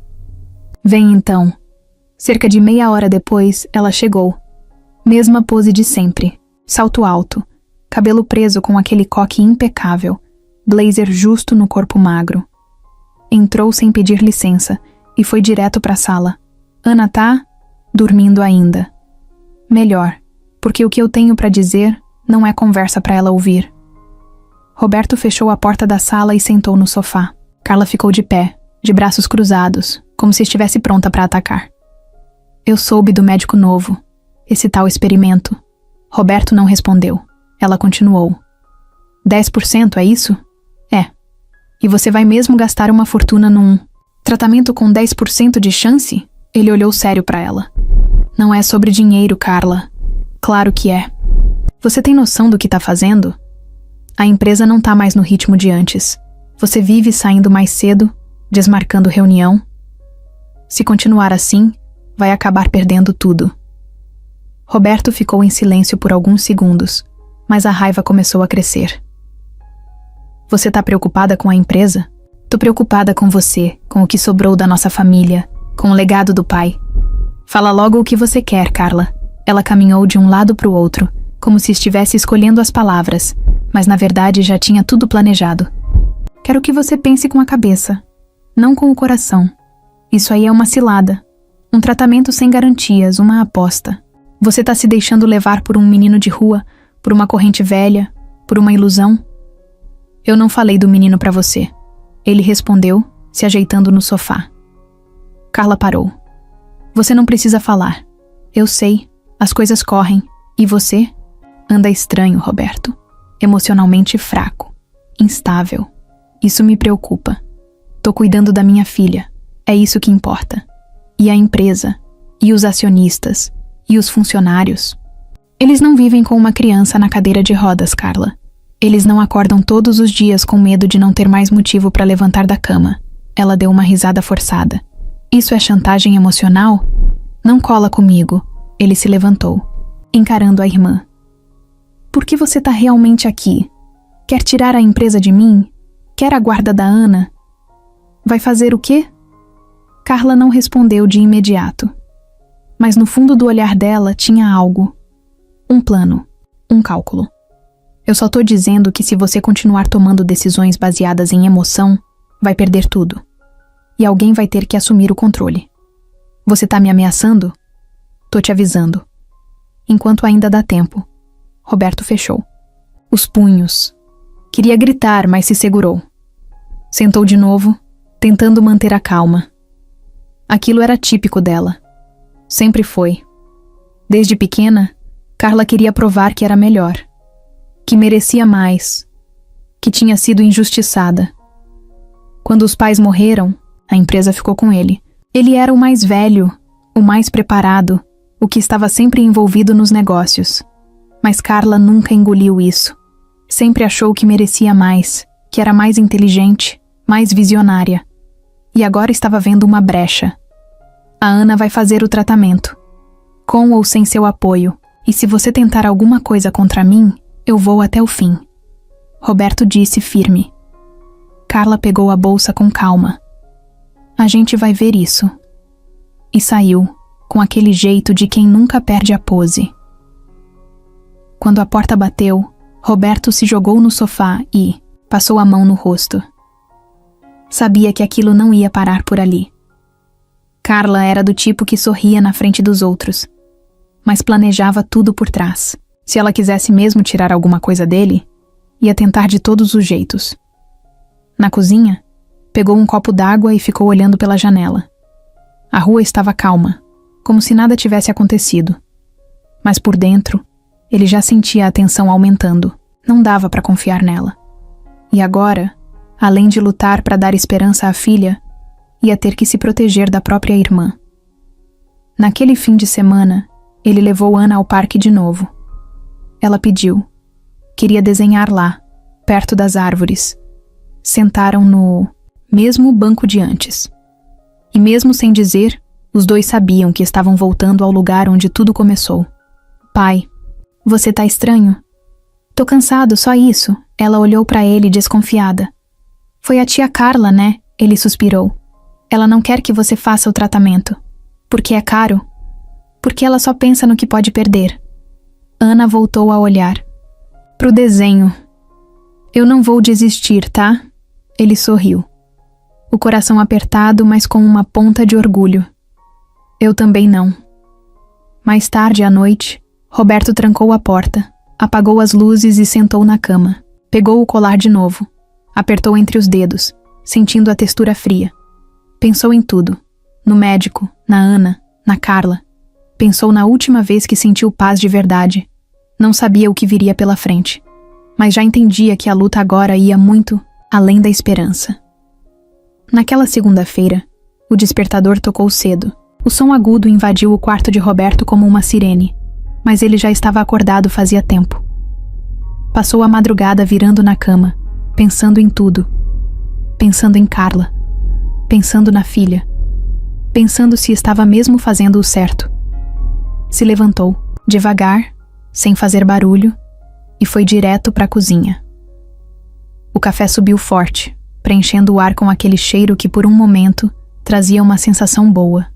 Vem então. Cerca de meia hora depois, ela chegou. Mesma pose de sempre, salto alto, cabelo preso com aquele coque impecável, blazer justo no corpo magro. Entrou sem pedir licença e foi direto para a sala. Ana tá dormindo ainda. Melhor, porque o que eu tenho para dizer não é conversa para ela ouvir. Roberto fechou a porta da sala e sentou no sofá. Carla ficou de pé, de braços cruzados, como se estivesse pronta para atacar. Eu soube do médico novo, esse tal experimento. Roberto não respondeu. Ela continuou. 10%, é isso? É. E você vai mesmo gastar uma fortuna num tratamento com 10% de chance? Ele olhou sério para ela. Não é sobre dinheiro, Carla. Claro que é. Você tem noção do que tá fazendo? A empresa não tá mais no ritmo de antes. Você vive saindo mais cedo, desmarcando reunião. Se continuar assim, vai acabar perdendo tudo. Roberto ficou em silêncio por alguns segundos, mas a raiva começou a crescer. Você tá preocupada com a empresa? Tô preocupada com você, com o que sobrou da nossa família, com o legado do pai. Fala logo o que você quer, Carla. Ela caminhou de um lado pro outro, como se estivesse escolhendo as palavras, mas na verdade já tinha tudo planejado. Quero que você pense com a cabeça, não com o coração. Isso aí é uma cilada. Um tratamento sem garantias, uma aposta. Você tá se deixando levar por um menino de rua, por uma corrente velha, por uma ilusão? Eu não falei do menino pra você. Ele respondeu, se ajeitando no sofá. Carla parou. Você não precisa falar. Eu sei, as coisas correm. E você? Anda estranho, Roberto. Emocionalmente fraco. Instável. Isso me preocupa. Tô cuidando da minha filha. É isso que importa. E a empresa. E os acionistas. E os funcionários. Eles não vivem com uma criança na cadeira de rodas, Carla. Eles não acordam todos os dias com medo de não ter mais motivo para levantar da cama. Ela deu uma risada forçada. Isso é chantagem emocional? Não cola comigo. Ele se levantou, encarando a irmã. Por que você tá realmente aqui? Quer tirar a empresa de mim? Quer a guarda da Ana? Vai fazer o quê? Carla não respondeu de imediato. Mas no fundo do olhar dela tinha algo. Um plano. Um cálculo. Eu só tô dizendo que se você continuar tomando decisões baseadas em emoção, vai perder tudo. E alguém vai ter que assumir o controle. Você tá me ameaçando? Tô te avisando. Enquanto ainda dá tempo. Roberto fechou os punhos. Queria gritar, mas se segurou. Sentou de novo, tentando manter a calma. Aquilo era típico dela. Sempre foi. Desde pequena, Carla queria provar que era melhor, que merecia mais, que tinha sido injustiçada. Quando os pais morreram, a empresa ficou com ele. Ele era o mais velho, o mais preparado, o que estava sempre envolvido nos negócios. Mas Carla nunca engoliu isso. Sempre achou que merecia mais, que era mais inteligente, mais visionária. E agora estava vendo uma brecha. A Ana vai fazer o tratamento, com ou sem seu apoio, e se você tentar alguma coisa contra mim, eu vou até o fim. Roberto disse firme. Carla pegou a bolsa com calma. A gente vai ver isso. E saiu, com aquele jeito de quem nunca perde a pose. Quando a porta bateu, Roberto se jogou no sofá e passou a mão no rosto. Sabia que aquilo não ia parar por ali. Carla era do tipo que sorria na frente dos outros, mas planejava tudo por trás. Se ela quisesse mesmo tirar alguma coisa dele, ia tentar de todos os jeitos. Na cozinha, pegou um copo d'água e ficou olhando pela janela. A rua estava calma, como se nada tivesse acontecido. Mas por dentro, ele já sentia a tensão aumentando. Não dava para confiar nela. E agora, além de lutar para dar esperança à filha, ia ter que se proteger da própria irmã. Naquele fim de semana, ele levou Ana ao parque de novo. Ela pediu. Queria desenhar lá, perto das árvores. Sentaram no mesmo banco de antes. E mesmo sem dizer, os dois sabiam que estavam voltando ao lugar onde tudo começou. Pai, você tá estranho? Tô cansado, só isso. Ela olhou pra ele desconfiada. Foi a tia Carla, né? Ele suspirou. Ela não quer que você faça o tratamento. Porque é caro. Porque ela só pensa no que pode perder. Ana voltou a olhar pro desenho. Eu não vou desistir, tá? Ele sorriu. O coração apertado, mas com uma ponta de orgulho. Eu também não. Mais tarde à noite, Roberto trancou a porta, apagou as luzes e sentou na cama. Pegou o colar de novo. Apertou entre os dedos, sentindo a textura fria. Pensou em tudo. No médico, na Ana, na Carla. Pensou na última vez que sentiu paz de verdade. Não sabia o que viria pela frente, mas já entendia que a luta agora ia muito além da esperança. Naquela segunda-feira, o despertador tocou cedo. O som agudo invadiu o quarto de Roberto como uma sirene, mas ele já estava acordado fazia tempo. Passou a madrugada virando na cama, pensando em tudo. Pensando em Carla. Pensando na filha. Pensando se estava mesmo fazendo o certo. Se levantou, devagar, sem fazer barulho, e foi direto para a cozinha. O café subiu forte, preenchendo o ar com aquele cheiro que por um momento trazia uma sensação boa.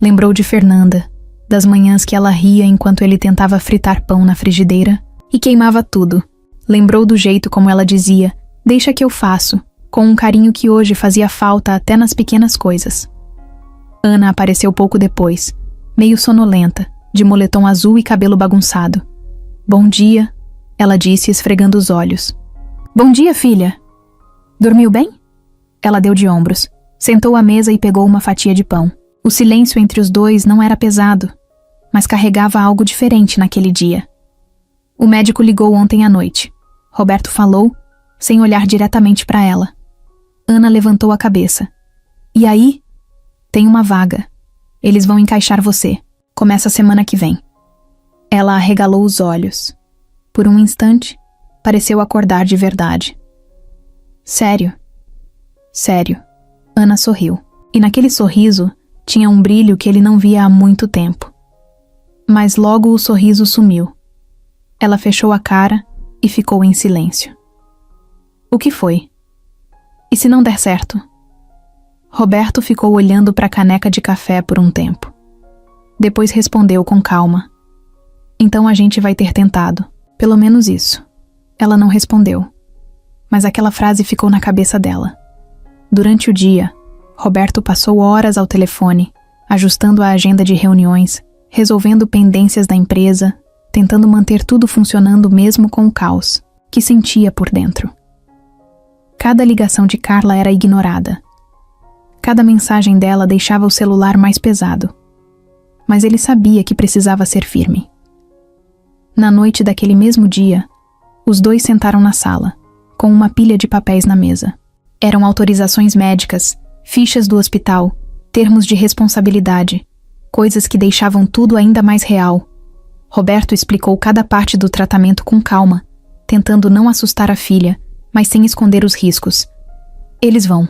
Lembrou de Fernanda, das manhãs que ela ria enquanto ele tentava fritar pão na frigideira e queimava tudo. Lembrou do jeito como ela dizia, deixa que eu faço, com um carinho que hoje fazia falta até nas pequenas coisas. Ana apareceu pouco depois, meio sonolenta, de moletom azul e cabelo bagunçado. Bom dia, ela disse esfregando os olhos. Bom dia, filha. Dormiu bem? Ela deu de ombros, sentou à mesa e pegou uma fatia de pão. O silêncio entre os dois não era pesado, mas carregava algo diferente naquele dia. O médico ligou ontem à noite. Roberto falou, sem olhar diretamente para ela. Ana levantou a cabeça. E aí? Tem uma vaga. Eles vão encaixar você. Começa a semana que vem. Ela arregalou os olhos. Por um instante, pareceu acordar de verdade. Sério? Sério. Ana sorriu. E naquele sorriso tinha um brilho que ele não via há muito tempo. Mas logo o sorriso sumiu. Ela fechou a cara e ficou em silêncio. O que foi? E se não der certo? Roberto ficou olhando para a caneca de café por um tempo. Depois respondeu com calma. Então a gente vai ter tentado. Pelo menos isso. Ela não respondeu. Mas aquela frase ficou na cabeça dela. Durante o dia, Roberto passou horas ao telefone, ajustando a agenda de reuniões, resolvendo pendências da empresa, tentando manter tudo funcionando mesmo com o caos que sentia por dentro. Cada ligação de Carla era ignorada. Cada mensagem dela deixava o celular mais pesado. Mas ele sabia que precisava ser firme. Na noite daquele mesmo dia, os dois sentaram na sala, com uma pilha de papéis na mesa. Eram autorizações médicas, fichas do hospital, termos de responsabilidade, coisas que deixavam tudo ainda mais real. Roberto explicou cada parte do tratamento com calma, tentando não assustar a filha, mas sem esconder os riscos. Eles vão.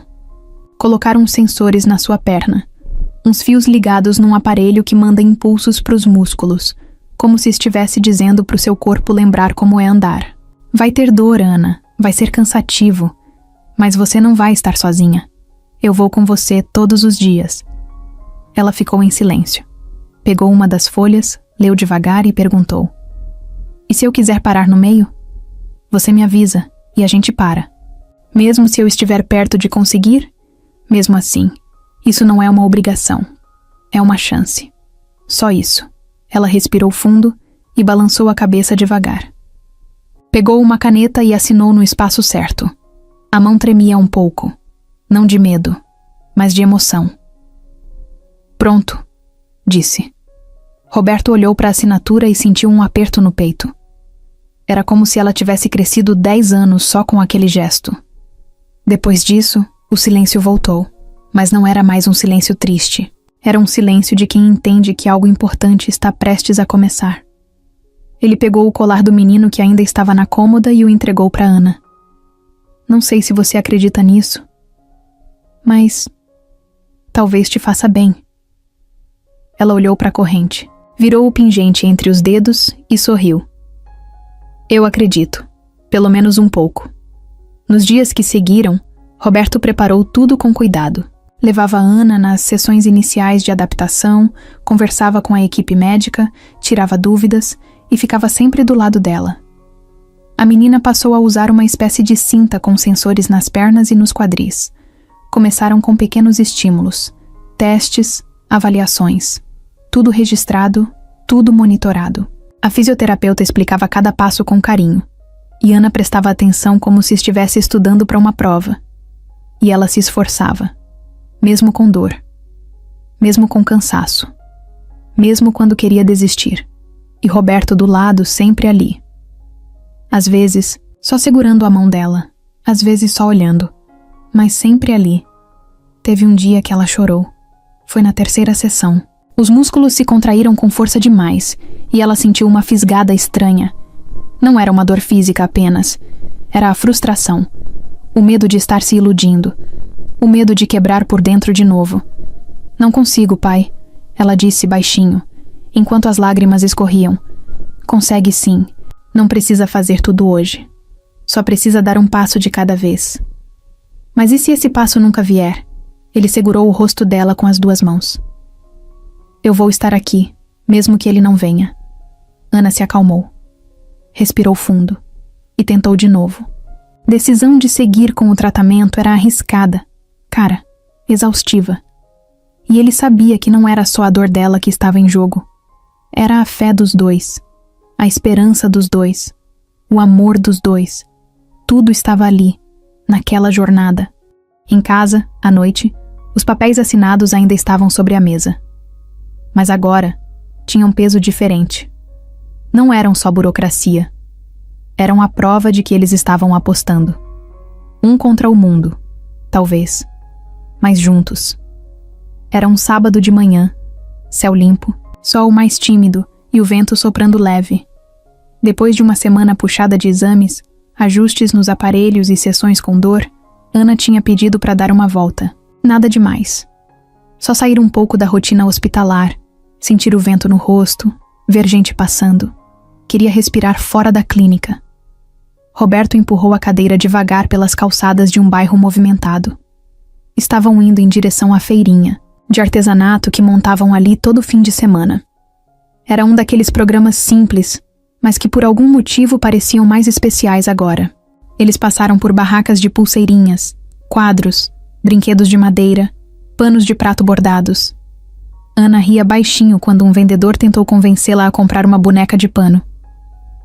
Colocaram uns sensores na sua perna, uns fios ligados num aparelho que manda impulsos para os músculos, como se estivesse dizendo para o seu corpo lembrar como é andar. Vai ter dor, Ana, vai ser cansativo, mas você não vai estar sozinha. Eu vou com você todos os dias. Ela ficou em silêncio. Pegou uma das folhas, leu devagar e perguntou: E se eu quiser parar no meio? Você me avisa e a gente para. Mesmo se eu estiver perto de conseguir, mesmo assim, isso não é uma obrigação. É uma chance. Só isso. Ela respirou fundo e balançou a cabeça devagar. Pegou uma caneta e assinou no espaço certo. A mão tremia um pouco. Não de medo, mas de emoção. Pronto, disse. Roberto olhou para a assinatura e sentiu um aperto no peito. Era como se ela tivesse crescido 10 anos só com aquele gesto. Depois disso, o silêncio voltou, mas não era mais um silêncio triste. Era um silêncio de quem entende que algo importante está prestes a começar. Ele pegou o colar do menino que ainda estava na cômoda e o entregou para Ana. Não sei se você acredita nisso, mas talvez te faça bem. Ela olhou para a corrente, virou o pingente entre os dedos e sorriu. Eu acredito, pelo menos um pouco. Nos dias que seguiram, Roberto preparou tudo com cuidado. Levava Ana nas sessões iniciais de adaptação, conversava com a equipe médica, tirava dúvidas e ficava sempre do lado dela. A menina passou a usar uma espécie de cinta com sensores nas pernas e nos quadris. Começaram com pequenos estímulos, testes, avaliações. Tudo registrado, tudo monitorado. A fisioterapeuta explicava cada passo com carinho, e Ana prestava atenção como se estivesse estudando para uma prova. E ela se esforçava, mesmo com dor, mesmo com cansaço, mesmo quando queria desistir. E Roberto do lado, sempre ali. Às vezes, só segurando a mão dela, às vezes só olhando, mas sempre ali. Teve um dia que ela chorou. Foi na 3ª sessão. Os músculos se contraíram com força demais, e ela sentiu uma fisgada estranha. Não era uma dor física apenas. Era a frustração. O medo de estar se iludindo. O medo de quebrar por dentro de novo. Não consigo, pai, ela disse baixinho, enquanto as lágrimas escorriam. Consegue sim. Não precisa fazer tudo hoje. Só precisa dar um passo de cada vez. Mas e se esse passo nunca vier? Ele segurou o rosto dela com as 2 mãos. Eu vou estar aqui, mesmo que ele não venha. Ana se acalmou. Respirou fundo. E tentou de novo. Decisão de seguir com o tratamento era arriscada. Cara, exaustiva. E ele sabia que não era só a dor dela que estava em jogo. Era a fé dos dois. A esperança dos dois. O amor dos dois. Tudo estava ali, naquela jornada. Em casa, à noite, os papéis assinados ainda estavam sobre a mesa. Mas agora, tinham um peso diferente. Não eram só burocracia. Eram a prova de que eles estavam apostando. Um contra o mundo, talvez. Mas juntos. Era um sábado de manhã, céu limpo, sol mais tímido e o vento soprando leve. Depois de uma semana puxada de exames, ajustes nos aparelhos e sessões com dor, Ana tinha pedido para dar uma volta. Nada demais. Só sair um pouco da rotina hospitalar, sentir o vento no rosto, ver gente passando. Queria respirar fora da clínica. Roberto empurrou a cadeira devagar pelas calçadas de um bairro movimentado. Estavam indo em direção à feirinha, de artesanato que montavam ali todo fim de semana. Era um daqueles programas simples, mas que por algum motivo pareciam mais especiais agora. Eles passaram por barracas de pulseirinhas, quadros, brinquedos de madeira, panos de prato bordados. Ana ria baixinho quando um vendedor tentou convencê-la a comprar uma boneca de pano.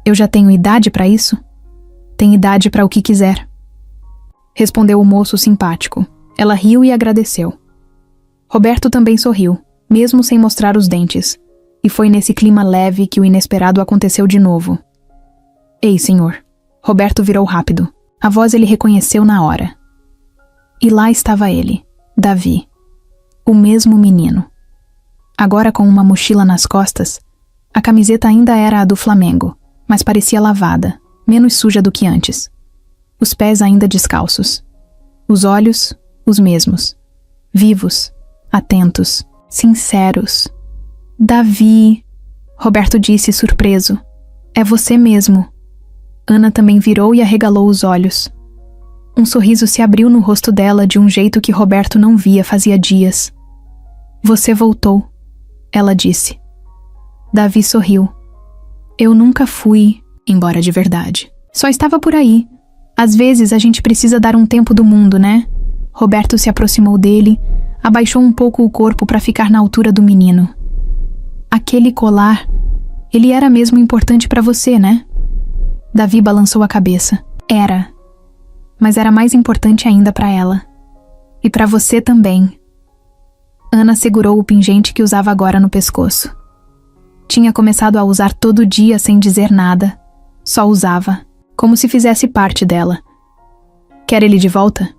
Eu já tenho idade para isso? Tem idade para o que quiser. Respondeu o moço simpático. Ela riu e agradeceu. Roberto também sorriu, mesmo sem mostrar os dentes. E foi nesse clima leve que o inesperado aconteceu de novo. Ei, senhor. Roberto virou rápido. A voz ele reconheceu na hora. E lá estava ele, Davi. O mesmo menino. Agora com uma mochila nas costas, a camiseta ainda era a do Flamengo, mas parecia lavada, menos suja do que antes. Os pés ainda descalços. Os olhos, os mesmos. Vivos, atentos, sinceros. Davi, Roberto disse surpreso. É você mesmo. Ana também virou e arregalou os olhos. Um sorriso se abriu no rosto dela de um jeito que Roberto não via fazia dias. Você voltou, ela disse. Davi sorriu. Eu nunca fui embora de verdade. Só estava por aí. Às vezes a gente precisa dar um tempo do mundo, né? Roberto se aproximou dele, abaixou um pouco o corpo para ficar na altura do menino. Aquele colar, ele era mesmo importante para você, né? Davi balançou a cabeça. Era. Mas era mais importante ainda para ela. E para você também. Ana segurou o pingente que usava agora no pescoço. Tinha começado a usar todo dia sem dizer nada. Só usava, como se fizesse parte dela. Quer ele de volta?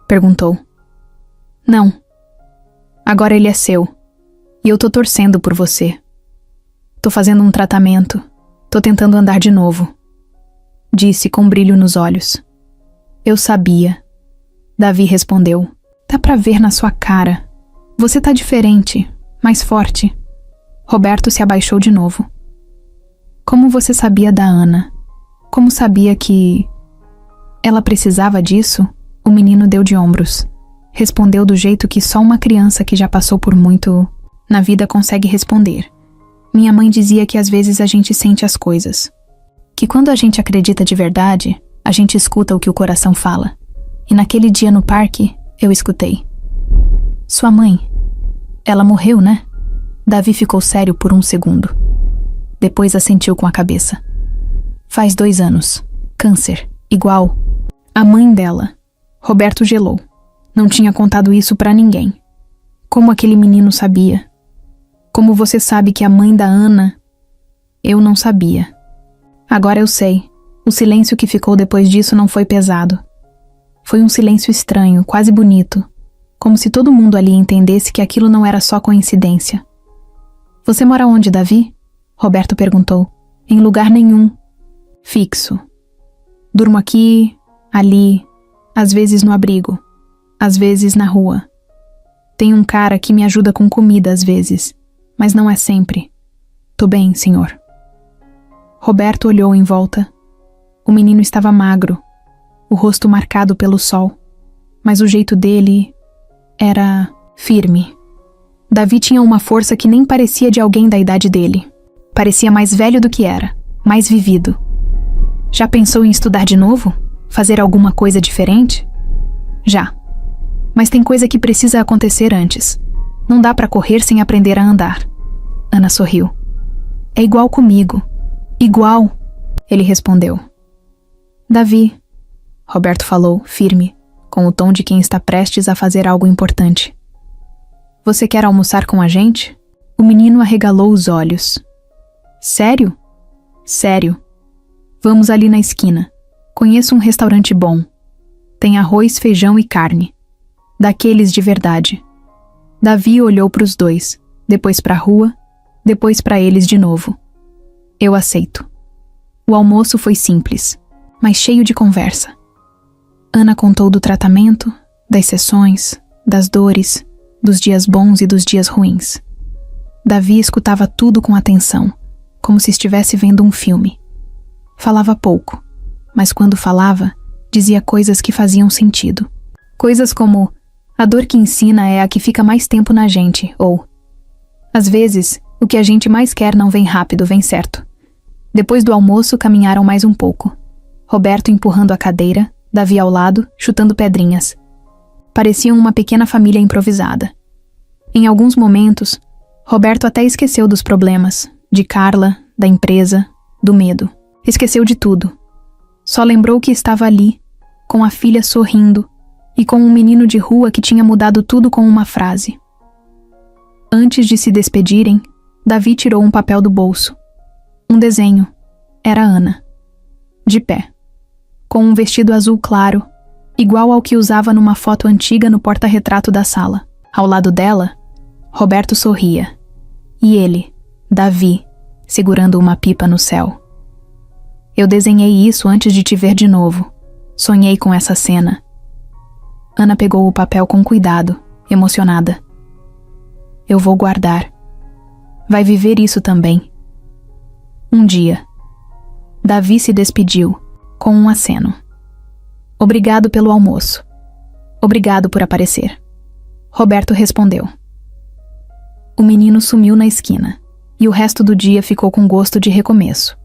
Perguntou. Não. Agora ele é seu. E eu tô torcendo por você. Tô fazendo um tratamento. Tô tentando andar de novo. Disse com brilho nos olhos. Eu sabia. Davi respondeu. Dá pra ver na sua cara. Você tá diferente, mais forte. Roberto se abaixou de novo. Como você sabia da Ana? Como sabia que... Ela precisava disso? O menino deu de ombros. Respondeu do jeito que só uma criança que já passou por muito na vida consegue responder. Minha mãe dizia que às vezes a gente sente as coisas. Que quando a gente acredita de verdade, a gente escuta o que o coração fala. E naquele dia no parque, eu escutei. Sua mãe, ela morreu, né? Davi ficou sério por um segundo. Depois assentiu com a cabeça. Faz 2 anos. Câncer. Igual. A mãe dela. Roberto gelou. Não tinha contado isso pra ninguém. Como aquele menino sabia? Como você sabe que a mãe da Ana... Eu não sabia. Agora eu sei. O silêncio que ficou depois disso não foi pesado. Foi um silêncio estranho, quase bonito. Como se todo mundo ali entendesse que aquilo não era só coincidência. Você mora onde, Davi? Roberto perguntou. Em lugar nenhum. Fixo. Durmo aqui, ali, às vezes no abrigo, às vezes na rua. Tem um cara que me ajuda com comida às vezes, mas não é sempre. Tô bem, senhor. Roberto olhou em volta. O menino estava magro, o rosto marcado pelo sol, mas o jeito dele era firme. Davi tinha uma força que nem parecia de alguém da idade dele. Parecia mais velho do que era, mais vivido. Já pensou em estudar de novo? Fazer alguma coisa diferente? Já. Mas tem coisa que precisa acontecer antes. Não dá pra correr sem aprender a andar. Ana sorriu. É igual comigo. Igual, ele respondeu. Davi, Roberto falou, firme, com o tom de quem está prestes a fazer algo importante. Você quer almoçar com a gente? O menino arregalou os olhos. Sério? Sério. Vamos ali na esquina. Conheço um restaurante bom. Tem arroz, feijão e carne. Daqueles de verdade. Davi olhou para os dois, depois para a rua, depois para eles de novo. Eu aceito. O almoço foi simples. mas cheio de conversa. Ana contou do tratamento, das sessões, das dores, dos dias bons e dos dias ruins. Davi escutava tudo com atenção, como se estivesse vendo um filme. Falava pouco, mas quando falava, dizia coisas que faziam sentido. Coisas como: a dor que ensina é a que fica mais tempo na gente, ou às vezes, o que a gente mais quer não vem rápido, vem certo. Depois do almoço, caminharam mais um pouco. Roberto empurrando a cadeira, Davi ao lado, chutando pedrinhas. Pareciam uma pequena família improvisada. Em alguns momentos, Roberto até esqueceu dos problemas, de Carla, da empresa, do medo. Esqueceu de tudo. Só lembrou que estava ali, com a filha sorrindo, e com um menino de rua que tinha mudado tudo com uma frase. Antes de se despedirem, Davi tirou um papel do bolso. Um desenho. Era Ana. De pé. Com um vestido azul claro, igual ao que usava numa foto antiga no porta-retrato da sala. Ao lado dela, Roberto sorria. E ele, Davi, segurando uma pipa no céu. Eu desenhei isso antes de te ver de novo. Sonhei com essa cena. Ana pegou o papel com cuidado, emocionada. Eu vou guardar. Vai viver isso também. Um dia. Davi se despediu, com um aceno. Obrigado pelo almoço. Obrigado por aparecer. Roberto respondeu. O menino sumiu na esquina, e o resto do dia ficou com gosto de recomeço.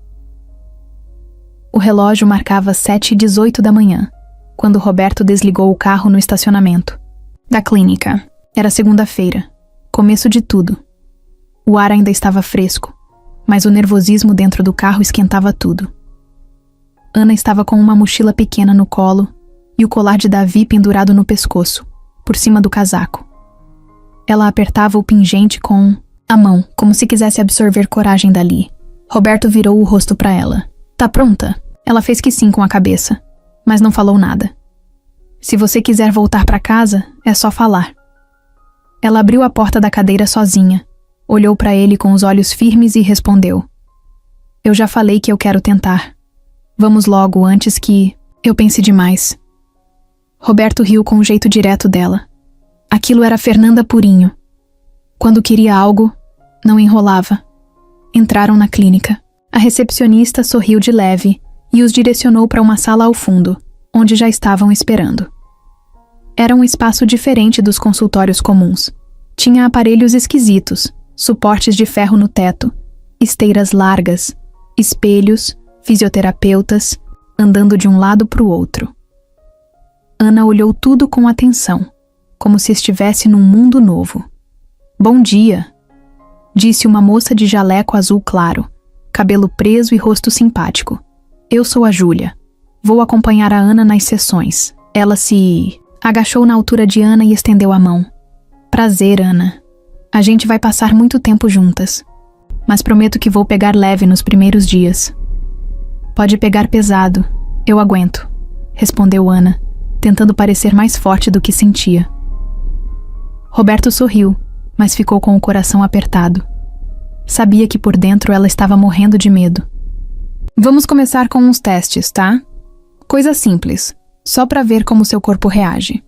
O relógio marcava 7h18 da manhã, quando Roberto desligou o carro no estacionamento da clínica. Era segunda-feira, começo de tudo. O ar ainda estava fresco, mas o nervosismo dentro do carro esquentava tudo. Ana estava com uma mochila pequena no colo e o colar de Davi pendurado no pescoço, por cima do casaco. Ela apertava o pingente com a mão, como se quisesse absorver coragem dali. Roberto virou o rosto para ela. Tá pronta? Ela fez que sim com a cabeça, mas não falou nada. Se você quiser voltar para casa, é só falar. Ela abriu a porta da cadeira sozinha, olhou para ele com os olhos firmes e respondeu. Eu já falei que eu quero tentar. Vamos logo antes que eu pense demais. Roberto riu com o jeito direto dela. Aquilo era Fernanda purinho. Quando queria algo, não enrolava. Entraram na clínica. A recepcionista sorriu de leve e os direcionou para uma sala ao fundo, onde já estavam esperando. Era um espaço diferente dos consultórios comuns. Tinha aparelhos esquisitos, suportes de ferro no teto, esteiras largas, espelhos, fisioterapeutas, andando de um lado para o outro. Ana olhou tudo com atenção, como se estivesse num mundo novo. Bom dia, disse uma moça de jaleco azul claro, cabelo preso e rosto simpático. Eu sou a Júlia. Vou acompanhar a Ana nas sessões. Ela se agachou na altura de Ana e estendeu a mão. Prazer, Ana. A gente vai passar muito tempo juntas. Mas prometo que vou pegar leve nos primeiros dias. Pode pegar pesado. Eu aguento, respondeu Ana, tentando parecer mais forte do que sentia. Roberto sorriu, mas ficou com o coração apertado. Sabia que por dentro ela estava morrendo de medo. Vamos começar com uns testes, tá? Coisa simples, só para ver como seu corpo reage.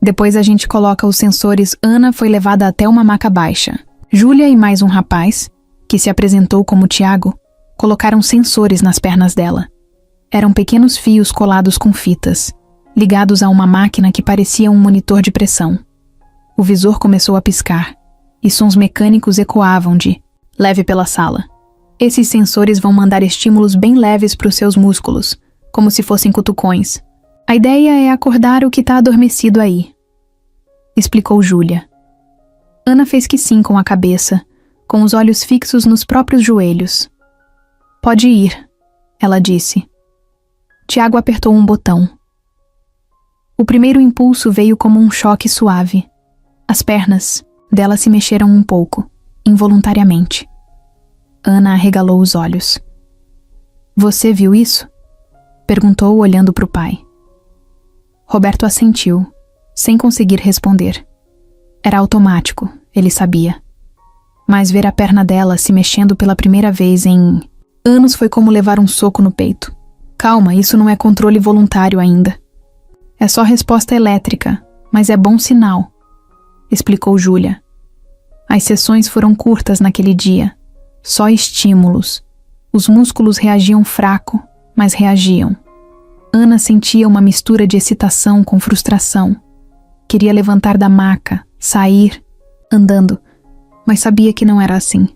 Depois a gente coloca os sensores. Ana foi levada até uma maca baixa. Júlia e mais um rapaz, que se apresentou como Tiago, colocaram sensores nas pernas dela. Eram pequenos fios colados com fitas, ligados a uma máquina que parecia um monitor de pressão. O visor começou a piscar, e sons mecânicos ecoavam de leve pela sala. Esses sensores vão mandar estímulos bem leves para os seus músculos, como se fossem cutucões. A ideia é acordar o que está adormecido aí, explicou Júlia. Ana fez que sim com a cabeça, com os olhos fixos nos próprios joelhos. Pode ir, ela disse. Tiago apertou um botão. O primeiro impulso veio como um choque suave. As pernas dela se mexeram um pouco, involuntariamente. Ana arregalou os olhos. Você viu isso? Perguntou olhando para o pai. Roberto assentiu, sem conseguir responder. Era automático, ele sabia. Mas ver a perna dela se mexendo pela primeira vez em anos foi como levar um soco no peito. Calma, isso não é controle voluntário ainda. É só resposta elétrica, mas é bom sinal, explicou Júlia. As sessões foram curtas naquele dia, só estímulos. Os músculos reagiam fraco, mas reagiam. Ana sentia uma mistura de excitação com frustração. Queria levantar da maca, sair, andando, mas sabia que não era assim.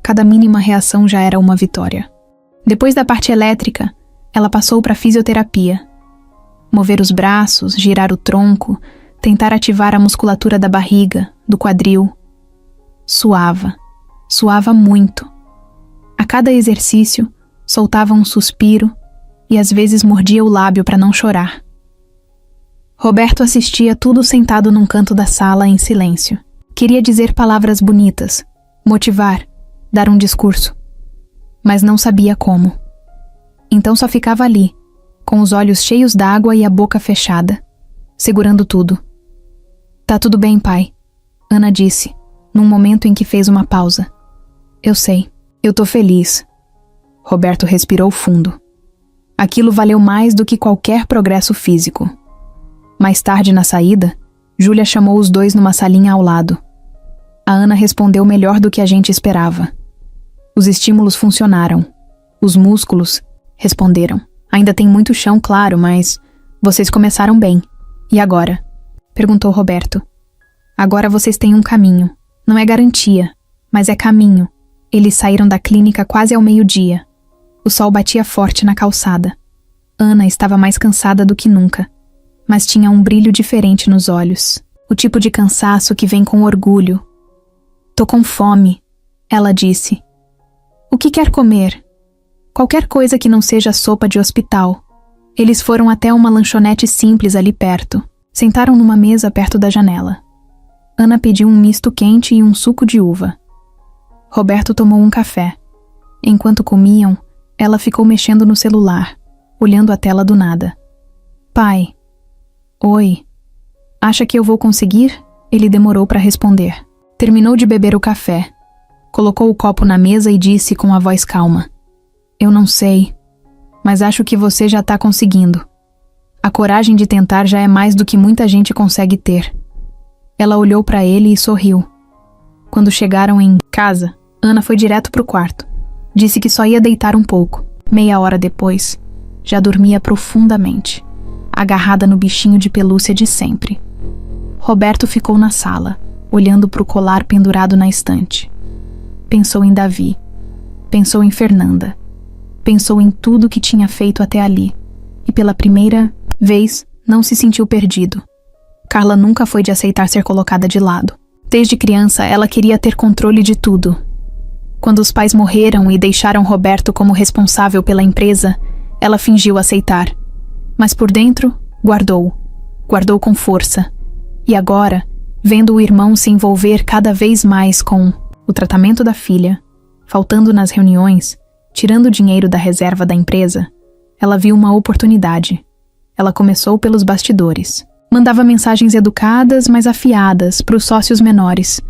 Cada mínima reação já era uma vitória. Depois da parte elétrica, ela passou para a fisioterapia. Mover os braços, girar o tronco, tentar ativar a musculatura da barriga, do quadril. Suava muito. A cada exercício, soltava um suspiro e às vezes mordia o lábio para não chorar. Roberto assistia tudo sentado num canto da sala em silêncio. Queria dizer palavras bonitas, motivar, dar um discurso, mas não sabia como. Então só ficava ali, com os olhos cheios d'água e a boca fechada, segurando tudo. Tá tudo bem, pai, Ana disse, num momento em que fez uma pausa. Eu sei, eu tô feliz. Roberto respirou fundo. Aquilo valeu mais do que qualquer progresso físico. Mais tarde, na saída, Júlia chamou os dois numa salinha ao lado. A Ana respondeu melhor do que a gente esperava. Os estímulos funcionaram. Os músculos responderam. Ainda tem muito chão, claro, mas vocês começaram bem. E agora? Perguntou Roberto. Agora vocês têm um caminho. Não é garantia, mas é caminho. Eles saíram da clínica quase ao meio-dia. O sol batia forte na calçada. Ana estava mais cansada do que nunca, mas tinha um brilho diferente nos olhos. O tipo de cansaço que vem com orgulho. Tô com fome, ela disse. O que quer comer? Qualquer coisa que não seja sopa de hospital. Eles foram até uma lanchonete simples ali perto. Sentaram numa mesa perto da janela. Ana pediu um misto quente e um suco de uva. Roberto tomou um café. Enquanto comiam, ela ficou mexendo no celular, olhando a tela do nada. Pai. Oi. Acha que eu vou conseguir? Ele demorou para responder. Terminou de beber o café. Colocou o copo na mesa e disse com a voz calma. Eu não sei, mas acho que você já tá conseguindo. A coragem de tentar já é mais do que muita gente consegue ter. Ela olhou para ele e sorriu. Quando chegaram em casa, Ana foi direto pro quarto. Disse que só ia deitar um pouco. Meia hora depois, já dormia profundamente, agarrada no bichinho de pelúcia de sempre. Roberto ficou na sala, olhando pro colar pendurado na estante. Pensou em Davi. Pensou em Fernanda. Pensou em tudo que tinha feito até ali. E pela primeira vez, não se sentiu perdido. Carla nunca foi de aceitar ser colocada de lado. Desde criança, ela queria ter controle de tudo. Quando os pais morreram e deixaram Roberto como responsável pela empresa, ela fingiu aceitar. Mas por dentro, guardou com força. E agora, vendo o irmão se envolver cada vez mais com o tratamento da filha, faltando nas reuniões, tirando dinheiro da reserva da empresa, ela viu uma oportunidade. Ela começou pelos bastidores. Mandava mensagens educadas, mas afiadas, para os sócios menores.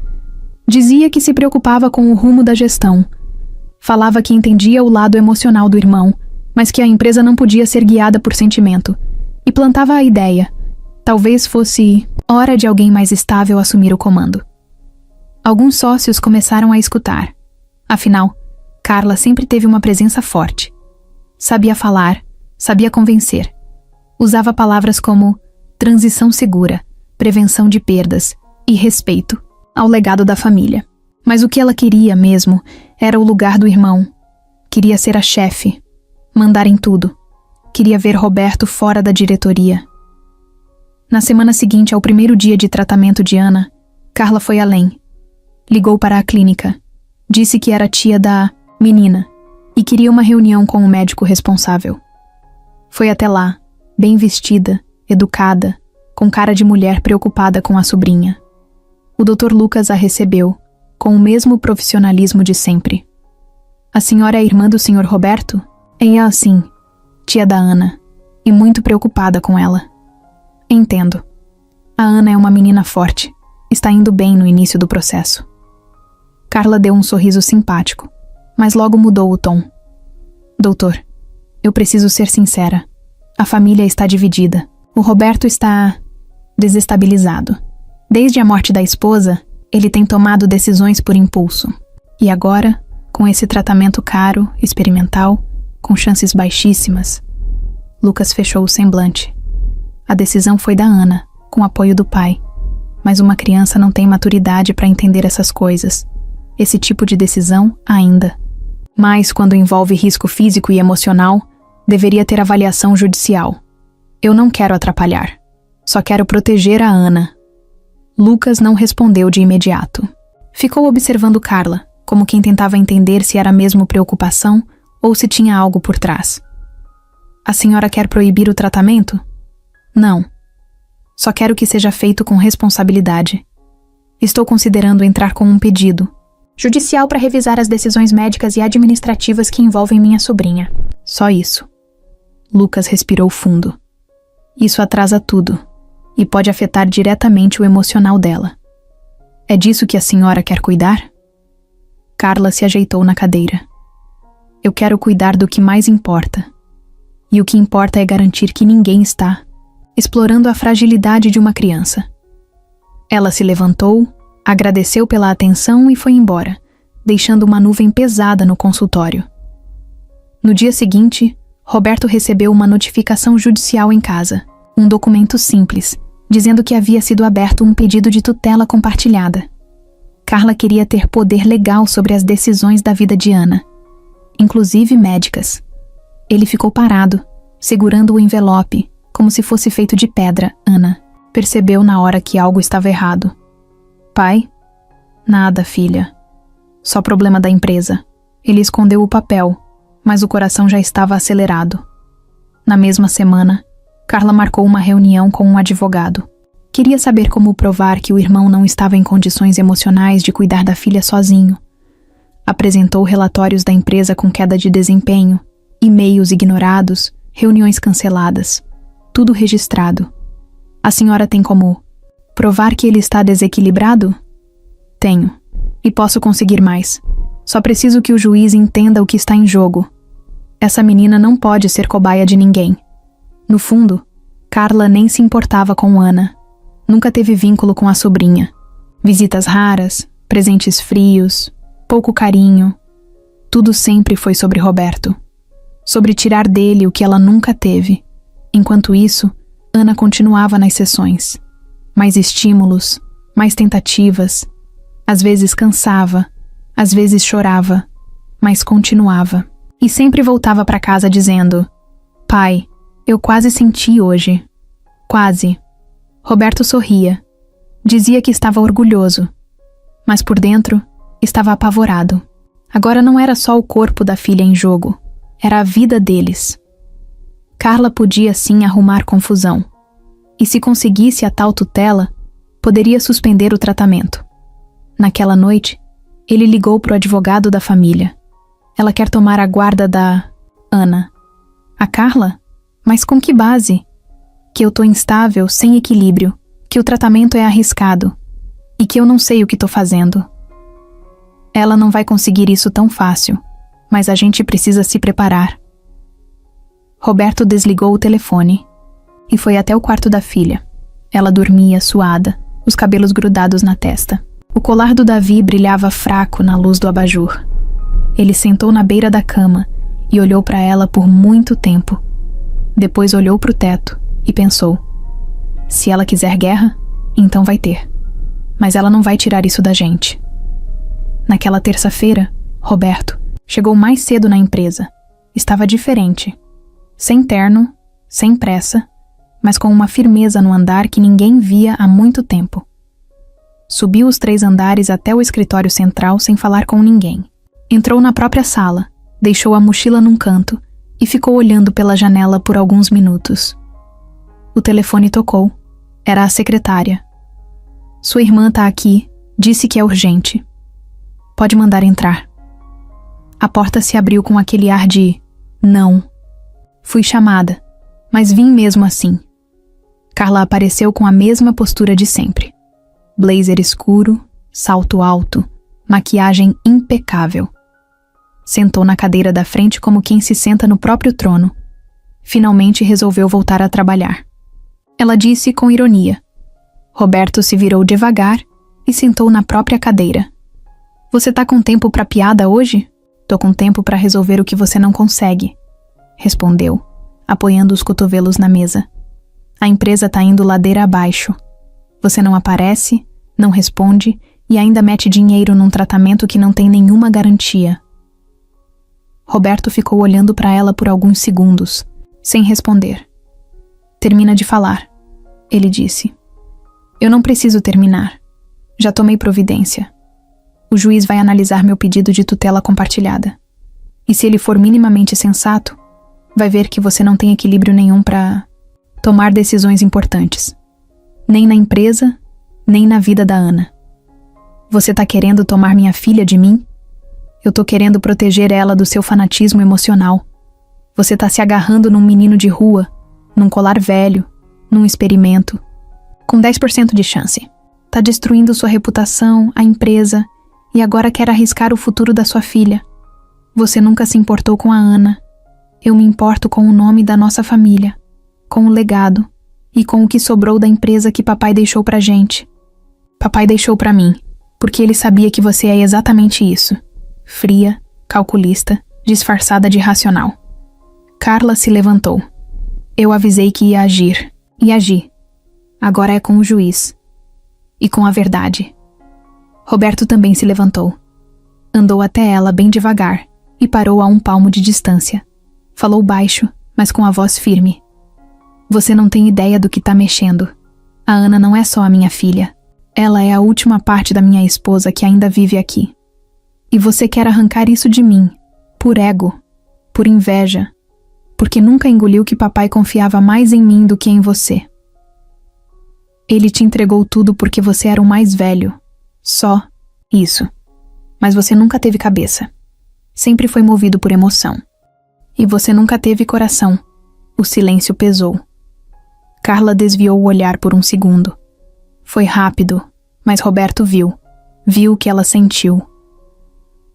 Dizia que se preocupava com o rumo da gestão. Falava que entendia o lado emocional do irmão, mas que a empresa não podia ser guiada por sentimento. E plantava a ideia. Talvez fosse hora de alguém mais estável assumir o comando. Alguns sócios começaram a escutar. Afinal, Carla sempre teve uma presença forte. Sabia falar, sabia convencer. Usava palavras como transição segura, prevenção de perdas e respeito ao legado da família. Mas o que ela queria mesmo era o lugar do irmão. Queria ser a chefe, mandar em tudo. Queria ver Roberto fora da diretoria. Na semana seguinte ao primeiro dia de tratamento de Ana, Carla foi além. Ligou para a clínica. Disse que era tia da menina e queria uma reunião com o médico responsável. Foi até lá, bem vestida, educada, com cara de mulher preocupada com a sobrinha. O Dr. Lucas a recebeu, com o mesmo profissionalismo de sempre. A senhora é irmã do Sr. Roberto? É assim, tia da Ana, e muito preocupada com ela. Entendo. A Ana é uma menina forte, está indo bem no início do processo. Carla deu um sorriso simpático, mas logo mudou o tom. Doutor, Eu preciso ser sincera. A família está dividida. O Roberto está desestabilizado. Desde a morte da esposa, ele tem tomado decisões por impulso. E agora, com esse tratamento caro, experimental, com chances baixíssimas, Lucas fechou o semblante. A decisão foi da Ana, com apoio do pai. Mas uma criança não tem maturidade para entender essas coisas. Esse tipo de decisão, ainda. Mas, quando envolve risco físico e emocional, deveria ter avaliação judicial. Eu não quero atrapalhar. Só quero proteger a Ana. Lucas não respondeu de imediato. Ficou observando Carla, como quem tentava entender se era mesmo preocupação ou se tinha algo por trás. A senhora quer proibir o tratamento? Não. Só quero que seja feito com responsabilidade. Estou considerando entrar com um pedido judicial para revisar as decisões médicas e administrativas que envolvem minha sobrinha. Só isso. Lucas respirou fundo. Isso atrasa tudo e pode afetar diretamente o emocional dela. É disso que a senhora quer cuidar? Carla se ajeitou na cadeira. Eu quero cuidar do que mais importa. E o que importa é garantir que ninguém está explorando a fragilidade de uma criança. Ela se levantou, agradeceu pela atenção e foi embora, deixando uma nuvem pesada no consultório. No dia seguinte, Roberto recebeu uma notificação judicial em casa, um documento simples, dizendo que havia sido aberto um pedido de tutela compartilhada. Carla queria ter poder legal sobre as decisões da vida de Ana, inclusive médicas. Ele ficou parado, segurando o envelope, como se fosse feito de pedra. Ana percebeu na hora que algo estava errado. Pai? Nada, filha. Só problema da empresa. Ele escondeu o papel, mas o coração já estava acelerado. Na mesma semana, Carla marcou uma reunião com um advogado. Queria saber como provar que o irmão não estava em condições emocionais de cuidar da filha sozinho. Apresentou relatórios da empresa com queda de desempenho, e-mails ignorados, reuniões canceladas. Tudo registrado. A senhora tem como provar que ele está desequilibrado? Tenho. E posso conseguir mais. Só preciso que o juiz entenda o que está em jogo. Essa menina não pode ser cobaia de ninguém. No fundo, Carla nem se importava com Ana. Nunca teve vínculo com a sobrinha. Visitas raras, presentes frios, pouco carinho. Tudo sempre foi sobre Roberto. Sobre tirar dele o que ela nunca teve. Enquanto isso, Ana continuava nas sessões. Mais estímulos, mais tentativas. Às vezes cansava, às vezes chorava, mas continuava. E sempre voltava para casa dizendo: Pai, eu quase senti hoje. Quase. Roberto sorria. Dizia que estava orgulhoso. Mas por dentro, estava apavorado. Agora não era só o corpo da filha em jogo. Era a vida deles. Carla podia sim arrumar confusão. E se conseguisse a tal tutela, poderia suspender o tratamento. Naquela noite, ele ligou para o advogado da família. Ela quer tomar a guarda da Ana. A Carla? Mas com que base? Que eu tô instável, sem equilíbrio, que o tratamento é arriscado e que eu não sei o que tô fazendo. Ela não vai conseguir isso tão fácil, mas a gente precisa se preparar. Roberto desligou o telefone e foi até o quarto da filha. Ela dormia suada, os cabelos grudados na testa. O colar do Davi brilhava fraco na luz do abajur. Ele sentou na beira da cama e olhou para ela por muito tempo. Depois olhou para o teto e pensou: se ela quiser guerra, então vai ter. Mas ela não vai tirar isso da gente. Naquela terça-feira, Roberto chegou mais cedo na empresa. Estava diferente. Sem terno, sem pressa, mas com uma firmeza no andar que ninguém via há muito tempo. Subiu os 3 andares até o escritório central sem falar com ninguém. Entrou na própria sala, deixou a mochila num canto e ficou olhando pela janela por alguns minutos. O telefone tocou. Era a secretária. Sua irmã tá aqui, disse que é urgente. Pode mandar entrar. A porta se abriu com aquele ar de não. Fui chamada, mas vim mesmo assim. Carla apareceu com a mesma postura de sempre. Blazer escuro, salto alto, maquiagem impecável. Sentou na cadeira da frente como quem se senta no próprio trono finalmente resolveu voltar a trabalhar. Ela disse com ironia. Roberto se virou devagar e sentou na própria cadeira. Você tá com tempo pra piada hoje? Tô com tempo pra resolver o que você não consegue, respondeu, apoiando os cotovelos na mesa. A empresa tá indo ladeira abaixo. Você não aparece, não responde e ainda mete dinheiro num tratamento que não tem nenhuma garantia. Roberto ficou olhando para ela por alguns segundos, sem responder. Termina de falar, ele disse. Eu não preciso terminar. Já tomei providência. O juiz vai analisar meu pedido de tutela compartilhada. E se ele for minimamente sensato, vai ver que você não tem equilíbrio nenhum para tomar decisões importantes. Nem na empresa, nem na vida da Ana. Você tá querendo tomar minha filha de mim? Eu tô querendo proteger ela do seu fanatismo emocional. Você tá se agarrando num menino de rua, num colar velho, num experimento, com 10% de chance. Tá destruindo sua reputação, a empresa, e agora quer arriscar o futuro da sua filha. Você nunca se importou com a Ana. Eu me importo com o nome da nossa família, com o legado e com o que sobrou da empresa que papai deixou pra gente. Papai deixou pra mim, porque ele sabia que você é exatamente isso. Fria, calculista, disfarçada de racional. Carla se levantou. Eu avisei que ia agir, e agi. Agora é com o juiz. E com a verdade. Roberto também se levantou. Andou até ela bem devagar e parou a 1 palmo de distância. Falou baixo, mas com a voz firme. Você não tem ideia do que tá mexendo. A Ana não é só a minha filha. Ela é a última parte da minha esposa que ainda vive aqui. E você quer arrancar isso de mim, por ego, por inveja, porque nunca engoliu que papai confiava mais em mim do que em você. Ele te entregou tudo porque você era o mais velho. Só isso. Mas você nunca teve cabeça. Sempre foi movido por emoção. E você nunca teve coração. O silêncio pesou. Carla desviou o olhar por um segundo. Foi rápido, mas Roberto viu. Viu o que ela sentiu.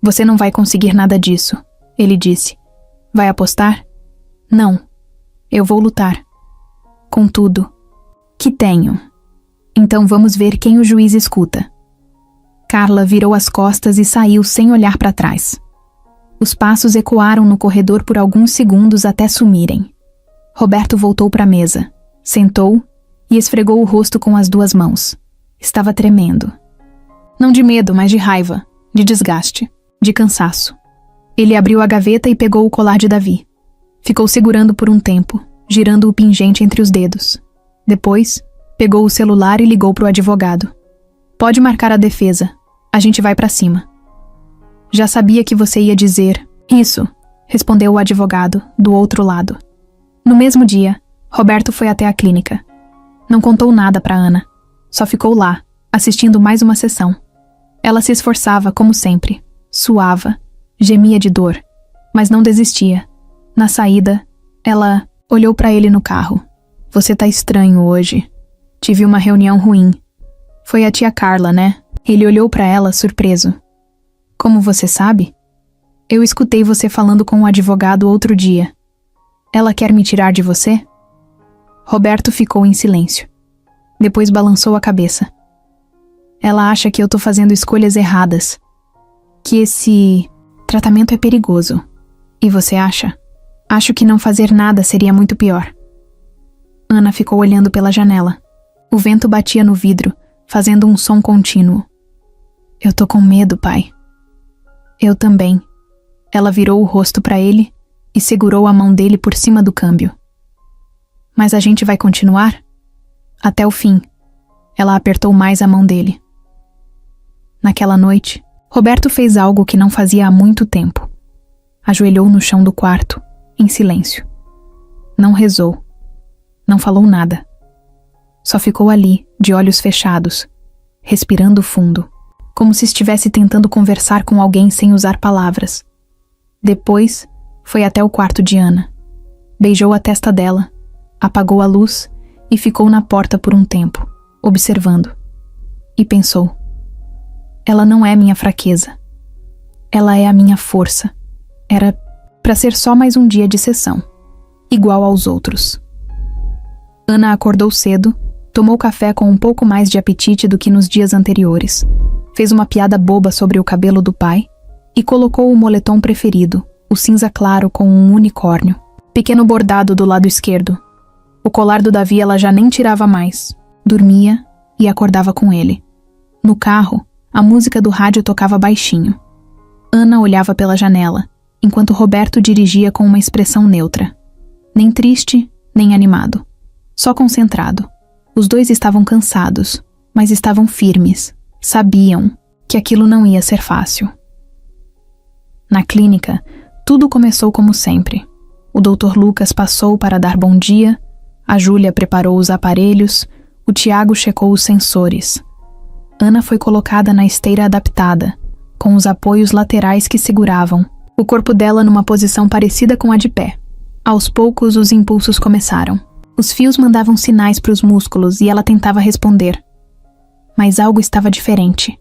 Você não vai conseguir nada disso, ele disse. Vai apostar? Não. Eu vou lutar. Com tudo. Que tenho. Então vamos ver quem o juiz escuta. Carla virou as costas e saiu sem olhar para trás. Os passos ecoaram no corredor por alguns segundos até sumirem. Roberto voltou para a mesa, sentou e esfregou o rosto com as 2 mãos. Estava tremendo. Não de medo, mas de raiva, de desgaste, de cansaço. Ele abriu a gaveta e pegou o colar de Davi. Ficou segurando por um tempo, girando o pingente entre os dedos. Depois, pegou o celular e ligou para o advogado. Pode marcar a defesa. A gente vai para cima. Já sabia que você ia dizer. Isso, respondeu o advogado, do outro lado. No mesmo dia, Roberto foi até a clínica. Não contou nada para Ana. Só ficou lá, assistindo mais uma sessão. Ela se esforçava, como sempre. Suava, gemia de dor, mas não desistia. Na saída, ela olhou para ele no carro. Você tá estranho hoje. Tive uma reunião ruim. Foi a tia Carla, né? Ele olhou para ela, surpreso. Como você sabe? Eu escutei você falando com o advogado outro dia. Ela quer me tirar de você? Roberto ficou em silêncio. Depois balançou a cabeça. Ela acha que eu tô fazendo escolhas erradas. Que esse tratamento é perigoso. E você acha? Acho que não fazer nada seria muito pior. Ana ficou olhando pela janela. O vento batia no vidro, fazendo um som contínuo. Eu tô com medo, pai. Eu também. Ela virou o rosto para ele e segurou a mão dele por cima do câmbio. Mas a gente vai continuar? Até o fim. Ela apertou mais a mão dele. Naquela noite, Roberto fez algo que não fazia há muito tempo. Ajoelhou no chão do quarto, em silêncio. Não rezou. Não falou nada. Só ficou ali, de olhos fechados, respirando fundo, como se estivesse tentando conversar com alguém sem usar palavras. Depois, foi até o quarto de Ana. Beijou a testa dela, apagou a luz e ficou na porta por um tempo, observando. E pensou: ela não é minha fraqueza. Ela é a minha força. Era para ser só mais um dia de sessão. igual aos outros. Ana acordou cedo, tomou café com um pouco mais de apetite do que nos dias anteriores, fez uma piada boba sobre o cabelo do pai e colocou o moletom preferido, o cinza claro com um unicórnio, pequeno bordado do lado esquerdo. O colar do Davi ela já nem tirava mais, dormia e acordava com ele. No carro, a música do rádio tocava baixinho. Ana olhava pela janela, enquanto Roberto dirigia com uma expressão neutra. Nem triste, nem animado. Só concentrado. Os dois estavam cansados, mas estavam firmes. Sabiam que aquilo não ia ser fácil. Na clínica, tudo começou como sempre. O Dr. Lucas passou para dar bom dia, a Júlia preparou os aparelhos, o Tiago checou os sensores. Ana foi colocada na esteira adaptada, com os apoios laterais que seguravam, o corpo dela numa posição parecida com a de pé. Aos poucos, os impulsos começaram. Os fios mandavam sinais para os músculos e ela tentava responder. Mas algo estava diferente.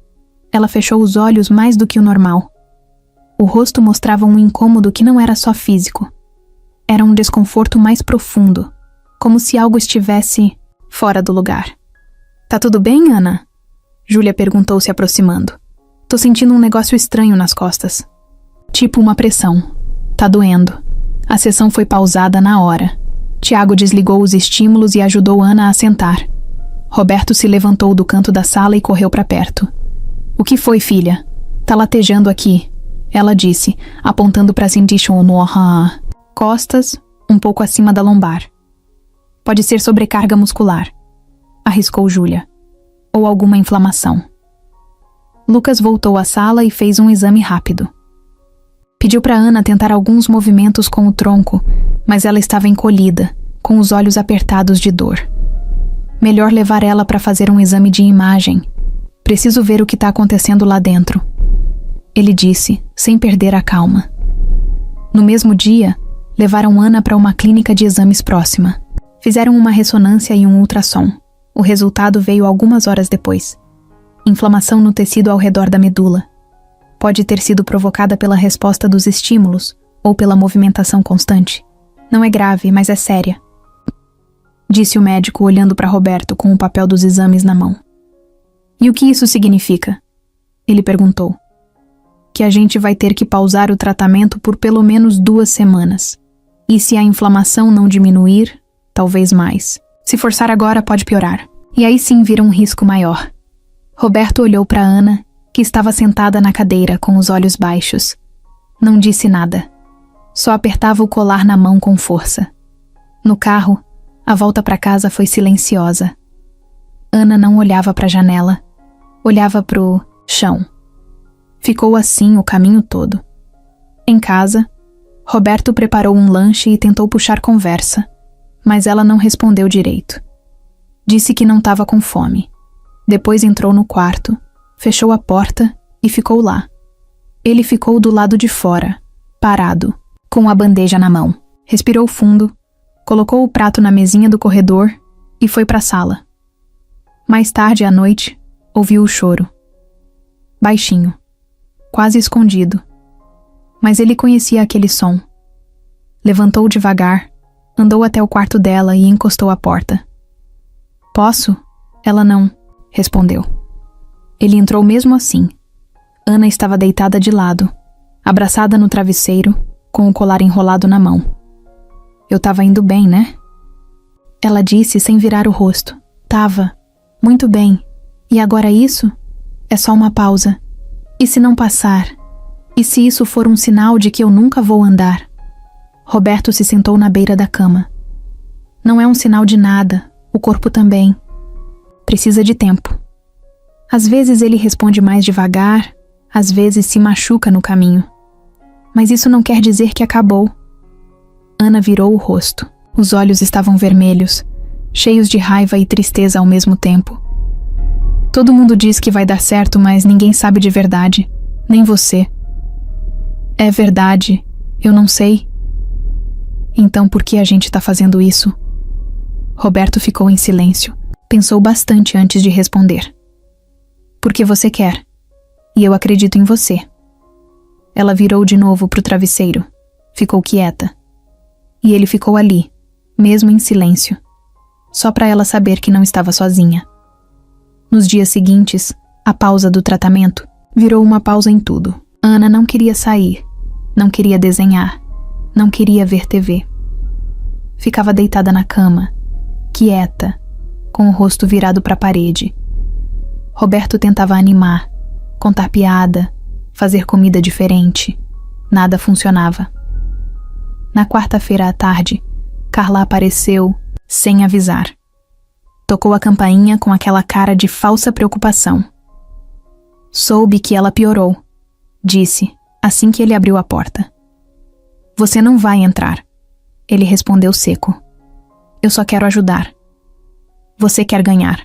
Ela fechou os olhos mais do que o normal. O rosto mostrava um incômodo que não era só físico. Era um desconforto mais profundo, como se algo estivesse fora do lugar. Tá tudo bem, Ana? Júlia perguntou se aproximando. Tô sentindo um negócio estranho nas costas. Tipo uma pressão. Tá doendo. A sessão foi pausada na hora. Tiago desligou os estímulos e ajudou Ana a sentar. Roberto se levantou do canto da sala e correu para perto. O que foi, filha? Tá latejando aqui, ela disse, apontando para Cindichon no costas, um pouco acima da lombar. Pode ser sobrecarga muscular, arriscou Júlia. Ou alguma inflamação. Lucas voltou à sala e fez um exame rápido. Pediu para Ana tentar alguns movimentos com o tronco, mas ela estava encolhida, com os olhos apertados de dor. Melhor levar ela para fazer um exame de imagem. Preciso ver o que está acontecendo lá dentro. Ele disse, sem perder a calma. No mesmo dia, levaram Ana para uma clínica de exames próxima. Fizeram uma ressonância e um ultrassom. O resultado veio algumas horas depois. Inflamação no tecido ao redor da medula. Pode ter sido provocada pela resposta dos estímulos ou pela movimentação constante. Não é grave, mas é séria, disse o médico olhando para Roberto com o papel dos exames na mão. E o que isso significa? Ele perguntou. Que a gente vai ter que pausar o tratamento por pelo menos 2 semanas. E se a inflamação não diminuir, talvez mais. Se forçar agora, pode piorar. E aí sim vira um risco maior. Roberto olhou para Ana, que estava sentada na cadeira com os olhos baixos. Não disse nada. Só apertava o colar na mão com força. No carro, a volta para casa foi silenciosa. Ana não olhava para a janela. Olhava pro chão. Ficou assim o caminho todo. Em casa, Roberto preparou um lanche e tentou puxar conversa, mas ela não respondeu direito. Disse que não estava com fome. Depois entrou no quarto, fechou a porta e ficou lá. Ele ficou do lado de fora, parado, com a bandeja na mão. Respirou fundo, colocou o prato na mesinha do corredor e foi para a sala. Mais tarde à noite, ouviu o choro. Baixinho, quase escondido. Mas ele conhecia aquele som. Levantou devagar, andou até o quarto dela e encostou à porta. Posso? Ela não respondeu. Ele entrou mesmo assim. Ana estava deitada de lado, abraçada no travesseiro, com o colar enrolado na mão. Eu tava indo bem, né? Ela disse sem virar o rosto. Tava. Muito bem. E agora isso? É só uma pausa. E se não passar? E se isso for um sinal de que eu nunca vou andar? Roberto se sentou na beira da cama. Não é um sinal de nada, o corpo também. Precisa de tempo. Às vezes ele responde mais devagar, às vezes se machuca no caminho. Mas isso não quer dizer que acabou. Ana virou o rosto. Os olhos estavam vermelhos, cheios de raiva e tristeza ao mesmo tempo. Todo mundo diz que vai dar certo, mas ninguém sabe de verdade, nem você. É verdade, eu não sei. Então por que a gente tá fazendo isso? Roberto ficou em silêncio. Pensou bastante antes de responder. Porque você quer. E eu acredito em você. Ela virou de novo pro travesseiro. Ficou quieta. E ele ficou ali, mesmo em silêncio, só para ela saber que não estava sozinha. Nos dias seguintes, a pausa do tratamento virou uma pausa em tudo. Ana não queria sair, não queria desenhar, não queria ver TV. Ficava deitada na cama, quieta, com o rosto virado para a parede. Roberto tentava animar, contar piada, fazer comida diferente. Nada funcionava. Na quarta-feira à tarde, Carla apareceu sem avisar. Tocou a campainha com aquela cara de falsa preocupação. Soube que ela piorou, disse, assim que ele abriu a porta. Você não vai entrar, ele respondeu seco. Eu só quero ajudar. Você quer ganhar.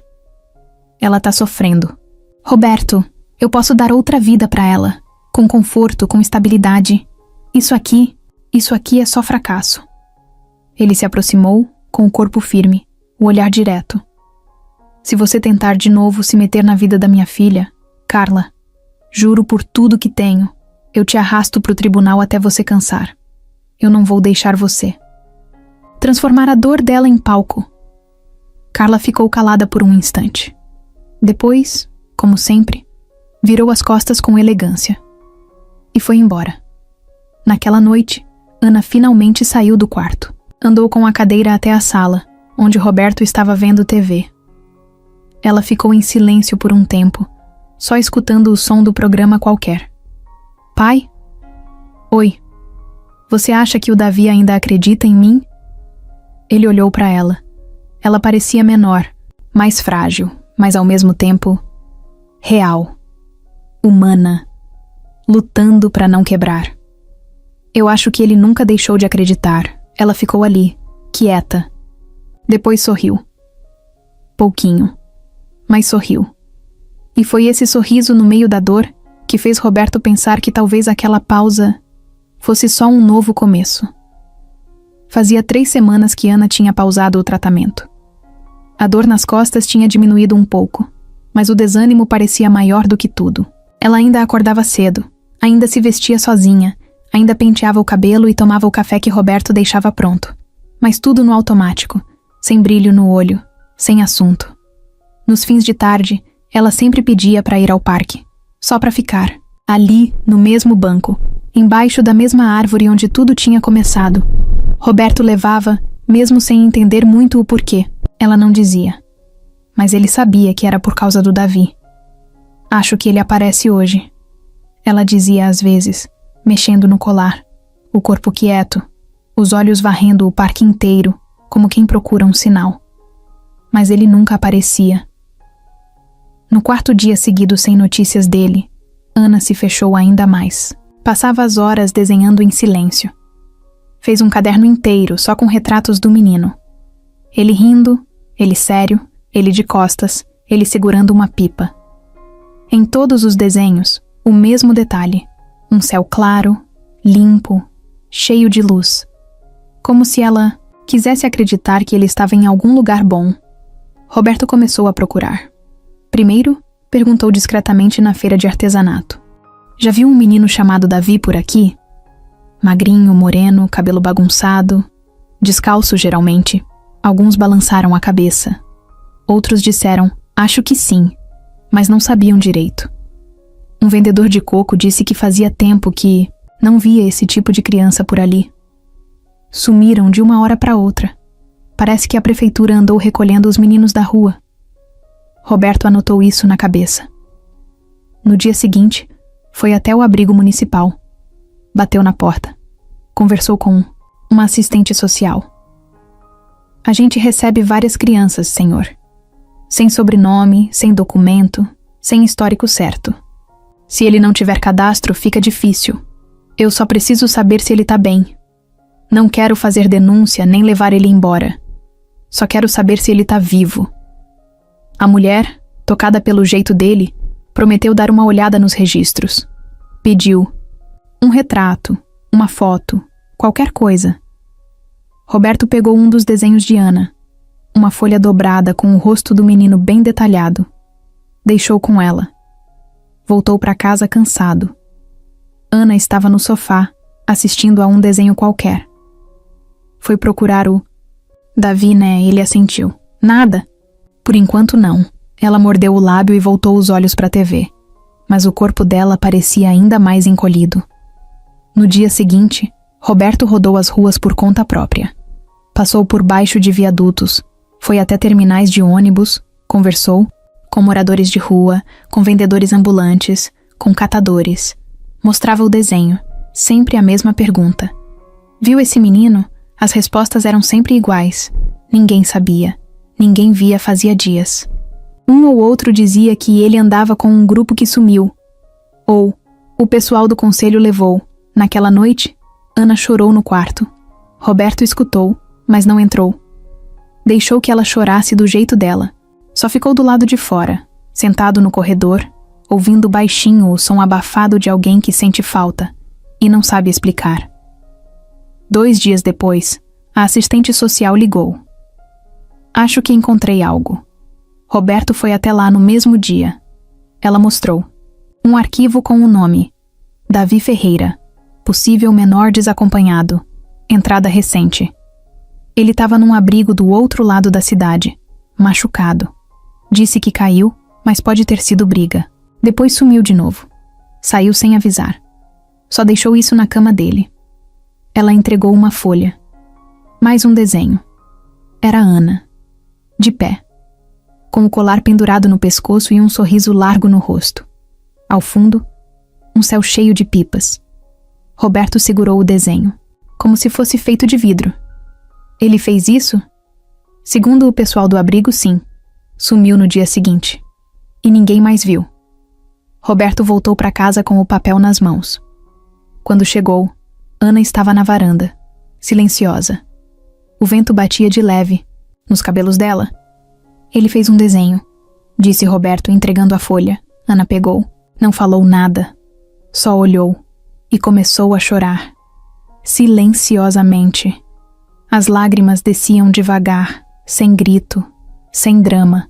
Ela tá sofrendo. Roberto, eu posso dar outra vida pra ela, com conforto, com estabilidade. Isso aqui é só fracasso. Ele se aproximou, com o corpo firme, o olhar direto. Se você tentar de novo se meter na vida da minha filha, Carla, juro por tudo que tenho, eu te arrasto pro tribunal até você cansar. Eu não vou deixar você. Transformar a dor dela em palco. Carla ficou calada por um instante. Depois, como sempre, virou as costas com elegância. E foi embora. Naquela noite, Ana finalmente saiu do quarto. Andou com a cadeira até a sala, onde Roberto estava vendo TV. Ela ficou em silêncio por um tempo, só escutando o som do programa qualquer. Pai? Oi. Você acha que o Davi ainda acredita em mim? Ele olhou para ela. Ela parecia menor, mais frágil, mas ao mesmo tempo real, humana, lutando para não quebrar. Eu acho que ele nunca deixou de acreditar. Ela ficou ali, quieta. Depois sorriu. Pouquinho, mas sorriu. E foi esse sorriso no meio da dor que fez Roberto pensar que talvez aquela pausa fosse só um novo começo. Fazia 3 semanas que Ana tinha pausado o tratamento. A dor nas costas tinha diminuído um pouco, mas o desânimo parecia maior do que tudo. Ela ainda acordava cedo, ainda se vestia sozinha, ainda penteava o cabelo e tomava o café que Roberto deixava pronto. Mas tudo no automático, sem brilho no olho, sem assunto. Nos fins de tarde, ela sempre pedia para ir ao parque, só para ficar, ali, no mesmo banco, embaixo da mesma árvore onde tudo tinha começado. Roberto levava, mesmo sem entender muito o porquê. Ela não dizia. Mas ele sabia que era por causa do Davi. Acho que ele aparece hoje. Ela dizia às vezes, mexendo no colar, o corpo quieto, os olhos varrendo o parque inteiro, como quem procura um sinal. Mas ele nunca aparecia. No 4º dia seguido sem notícias dele, Ana se fechou ainda mais. Passava as horas desenhando em silêncio. Fez um caderno inteiro só com retratos do menino. Ele rindo, ele sério, ele de costas, ele segurando uma pipa. Em todos os desenhos, o mesmo detalhe. Um céu claro, limpo, cheio de luz. Como se ela quisesse acreditar que ele estava em algum lugar bom. Roberto começou a procurar. Primeiro, perguntou discretamente na feira de artesanato. Já viu um menino chamado Davi por aqui? Magrinho, moreno, cabelo bagunçado, descalço geralmente. Alguns balançaram a cabeça. Outros disseram, acho que sim, mas não sabiam direito. Um vendedor de coco disse que fazia tempo que não via esse tipo de criança por ali. Sumiram de uma hora para outra. Parece que a prefeitura andou recolhendo os meninos da rua. Roberto anotou isso na cabeça. No dia seguinte, foi até o abrigo municipal. Bateu na porta. Conversou com uma assistente social. A gente recebe várias crianças, senhor. Sem sobrenome, sem documento, sem histórico certo. Se ele não tiver cadastro, fica difícil. Eu só preciso saber se ele tá bem. Não quero fazer denúncia nem levar ele embora. Só quero saber se ele tá vivo. A mulher, tocada pelo jeito dele, prometeu dar uma olhada nos registros. Pediu um retrato, uma foto, qualquer coisa. Roberto pegou um dos desenhos de Ana, uma folha dobrada com o rosto do menino bem detalhado. Deixou com ela. Voltou para casa cansado. Ana estava no sofá, assistindo a um desenho qualquer. Foi procurar o... Davi, né? Ele assentiu. Nada. Por enquanto, não. Ela mordeu o lábio e voltou os olhos para a TV. Mas o corpo dela parecia ainda mais encolhido. No dia seguinte, Roberto rodou as ruas por conta própria. Passou por baixo de viadutos, foi até terminais de ônibus, conversou com moradores de rua, com vendedores ambulantes, com catadores. Mostrava o desenho, sempre a mesma pergunta. Viu esse menino? As respostas eram sempre iguais. Ninguém sabia. Ninguém via fazia dias. Um ou outro dizia que ele andava com um grupo que sumiu. Ou, o pessoal do conselho levou. Naquela noite, Ana chorou no quarto. Roberto escutou, mas não entrou. Deixou que ela chorasse do jeito dela. Só ficou do lado de fora, sentado no corredor, ouvindo baixinho o som abafado de alguém que sente falta e não sabe explicar. 2 dias depois, a assistente social ligou. Acho que encontrei algo. Roberto foi até lá no mesmo dia. Ela mostrou. Um arquivo com o nome. Davi Ferreira. Possível menor desacompanhado. Entrada recente. Ele estava num abrigo do outro lado da cidade, machucado. Disse que caiu, mas pode ter sido briga. Depois sumiu de novo. Saiu sem avisar. Só deixou isso na cama dele. Ela entregou uma folha. Mais um desenho. Era Ana. De pé. Com o colar pendurado no pescoço e um sorriso largo no rosto. Ao fundo, um céu cheio de pipas. Roberto segurou o desenho, como se fosse feito de vidro. Ele fez isso? Segundo o pessoal do abrigo, sim. Sumiu no dia seguinte. E ninguém mais viu. Roberto voltou para casa com o papel nas mãos. Quando chegou, Ana estava na varanda, silenciosa. O vento batia de leve, nos cabelos dela. Ele fez um desenho, disse Roberto, entregando a folha. Ana pegou, não falou nada. Só olhou e começou a chorar. Silenciosamente. As lágrimas desciam devagar, sem grito, sem drama.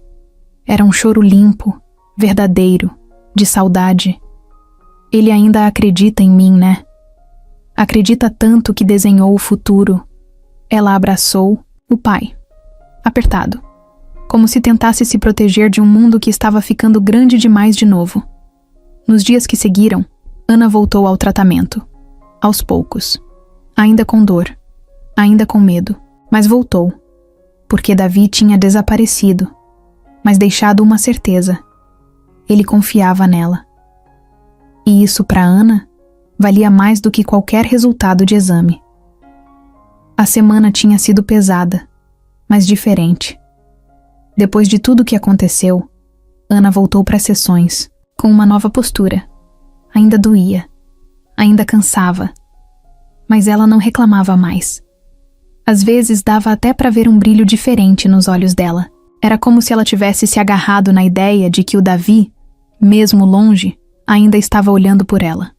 Era um choro limpo, verdadeiro, de saudade. Ele ainda acredita em mim, né? Acredita tanto que desenhou o futuro. Ela abraçou o pai, apertado, como se tentasse se proteger de um mundo que estava ficando grande demais de novo. Nos dias que seguiram, Ana voltou ao tratamento, aos poucos, ainda com dor, ainda com medo, mas voltou, porque Davi tinha desaparecido, mas deixado uma certeza. Ele confiava nela. E isso para Ana valia mais do que qualquer resultado de exame. A semana tinha sido pesada, mas diferente. Depois de tudo que aconteceu, Ana voltou para as sessões, com uma nova postura. Ainda doía, ainda cansava, mas ela não reclamava mais. Às vezes dava até para ver um brilho diferente nos olhos dela. Era como se ela tivesse se agarrado na ideia de que o Davi, mesmo longe, ainda estava olhando por ela.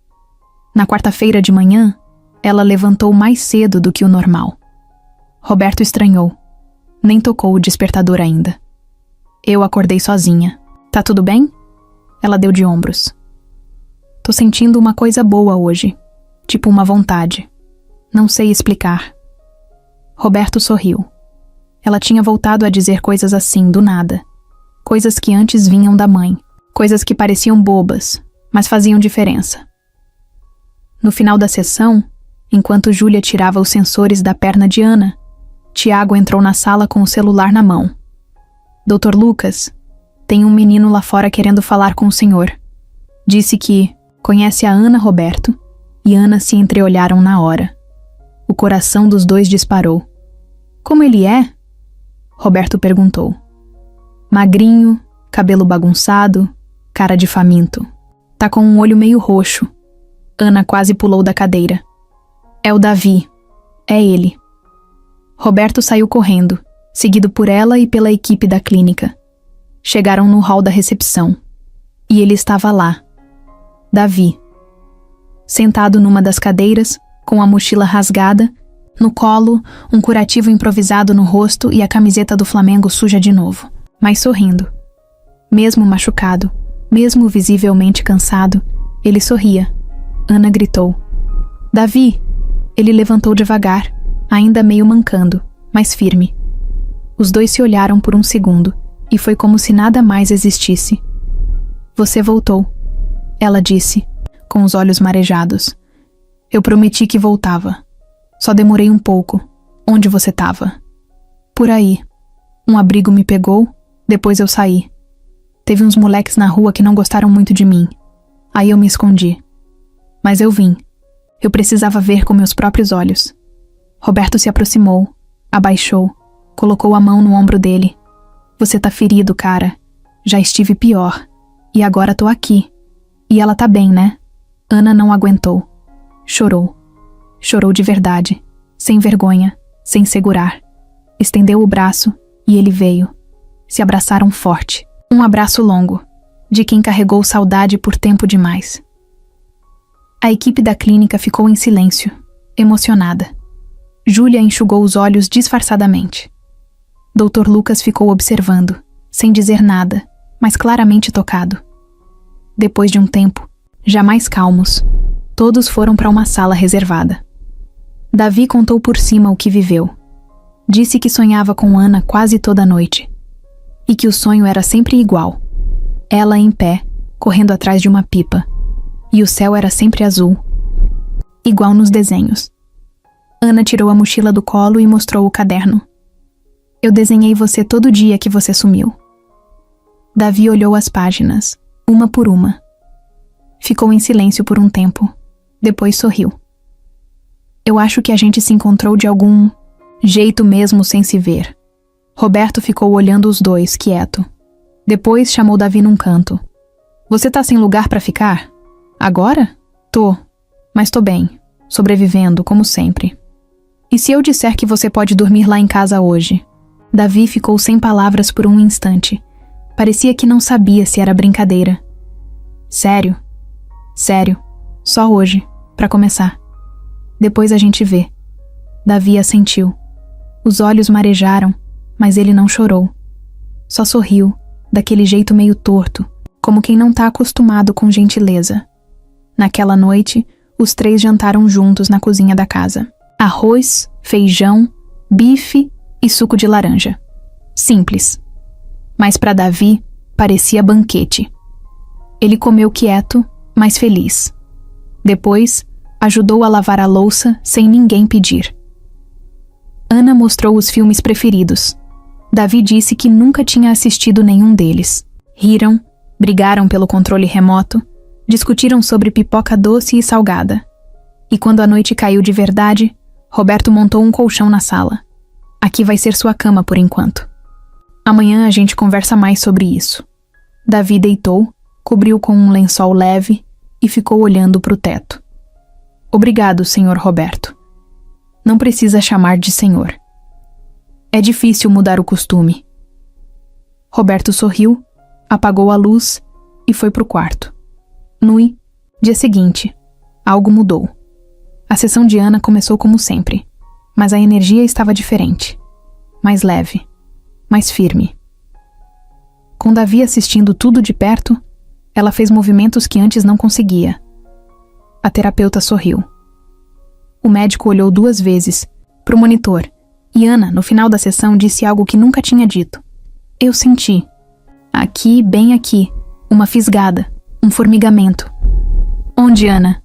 Na quarta-feira de manhã, ela levantou mais cedo do que o normal. Roberto estranhou. Nem tocou o despertador ainda. Eu acordei sozinha. Tá tudo bem? Ela deu de ombros. Tô sentindo uma coisa boa hoje. Tipo uma vontade. Não sei explicar. Roberto sorriu. Ela tinha voltado a dizer coisas assim, do nada. Coisas que antes vinham da mãe. Coisas que pareciam bobas, mas faziam diferença. No final da sessão, enquanto Júlia tirava os sensores da perna de Ana, Tiago entrou na sala com o celular na mão. Dr. Lucas, tem um menino lá fora querendo falar com o senhor. Disse que conhece a Ana, Roberto, e Ana se entreolharam na hora. O coração dos dois disparou. Como ele é? Roberto perguntou. Magrinho, cabelo bagunçado, cara de faminto. Tá com um olho meio roxo. Ana quase pulou da cadeira. É o Davi. É ele. Roberto saiu correndo, seguido por ela e pela equipe da clínica. Chegaram no hall da recepção. E ele estava lá. Davi. Sentado numa das cadeiras, com a mochila rasgada, no colo, um curativo improvisado no rosto e a camiseta do Flamengo suja de novo, mas sorrindo. Mesmo machucado, mesmo visivelmente cansado, ele sorria. Ana gritou. Davi! Ele levantou devagar, ainda meio mancando, mas firme. Os dois se olharam por um segundo, e foi como se nada mais existisse. Você voltou, ela disse, com os olhos marejados. Eu prometi que voltava. Só demorei um pouco. Onde você estava? Por aí. Um abrigo me pegou, depois eu saí. Teve uns moleques na rua que não gostaram muito de mim. Aí eu me escondi. Mas eu vim. Eu precisava ver com meus próprios olhos. Roberto se aproximou, abaixou, colocou a mão no ombro dele. Você tá ferido, cara. Já estive pior. E agora tô aqui. E ela tá bem, né? Ana não aguentou. Chorou. Chorou de verdade, sem vergonha, sem segurar. Estendeu o braço e ele veio. Se abraçaram forte. Um abraço longo, de quem carregou saudade por tempo demais. A equipe da clínica ficou em silêncio, emocionada. Júlia enxugou os olhos disfarçadamente. Dr. Lucas ficou observando, sem dizer nada, mas claramente tocado. Depois de um tempo, já mais calmos, todos foram para uma sala reservada. Davi contou por cima o que viveu. Disse que sonhava com Ana quase toda noite. E que o sonho era sempre igual. Ela em pé, correndo atrás de uma pipa. E o céu era sempre azul. Igual nos desenhos. Ana tirou a mochila do colo e mostrou o caderno. Eu desenhei você todo dia que você sumiu. Davi olhou as páginas, uma por uma. Ficou em silêncio por um tempo. Depois sorriu. Eu acho que a gente se encontrou de algum jeito mesmo sem se ver. Roberto ficou olhando os dois, quieto. Depois chamou Davi num canto. Você tá sem lugar pra ficar? Agora? Tô. Mas tô bem. Sobrevivendo, como sempre. E se eu disser que você pode dormir lá em casa hoje? Davi ficou sem palavras por um instante. Parecia que não sabia se era brincadeira. Sério? Sério. Só hoje, pra começar. Depois a gente vê. Davi assentiu. Os olhos marejaram, mas ele não chorou. Só sorriu, daquele jeito meio torto, como quem não tá acostumado com gentileza. Naquela noite, os três jantaram juntos na cozinha da casa. Arroz, feijão, bife e suco de laranja. Simples. Mas para Davi, parecia banquete. Ele comeu quieto, mas feliz. Depois, ajudou a lavar a louça sem ninguém pedir. Ana mostrou os filmes preferidos. Davi disse que nunca tinha assistido nenhum deles. Riram, brigaram pelo controle remoto, discutiram sobre pipoca doce e salgada. E quando a noite caiu de verdade, Roberto montou um colchão na sala. Aqui vai ser sua cama por enquanto. Amanhã a gente conversa mais sobre isso. Davi deitou, cobriu com um lençol leve e ficou olhando para o teto. Obrigado, senhor Roberto. Não precisa chamar de senhor. É difícil mudar o costume. Roberto sorriu, apagou a luz e foi pro quarto. Dia seguinte, algo mudou. A sessão de Ana começou como sempre, mas a energia estava diferente. Mais leve, mais firme. Com Davi assistindo tudo de perto, ela fez movimentos que antes não conseguia. A terapeuta sorriu. O médico olhou 2 vezes pro monitor e Ana, no final da sessão, disse algo que nunca tinha dito. Eu senti. Aqui, bem aqui, uma fisgada, um formigamento. Onde, Ana?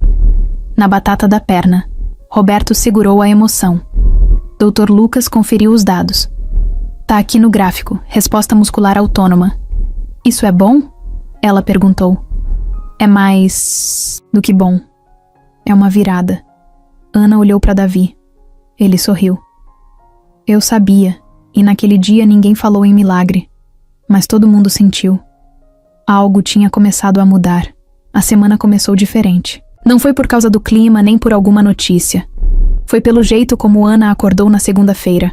Na batata da perna. Roberto segurou a emoção. Dr. Lucas conferiu os dados. Tá aqui no gráfico, resposta muscular autônoma. Isso é bom? Ela perguntou. É mais do que bom. É uma virada. Ana olhou para Davi. Ele sorriu. Eu sabia, e naquele dia ninguém falou em milagre, mas todo mundo sentiu. Algo tinha começado a mudar. A semana começou diferente. Não foi por causa do clima nem por alguma notícia. Foi pelo jeito como Ana acordou na segunda-feira.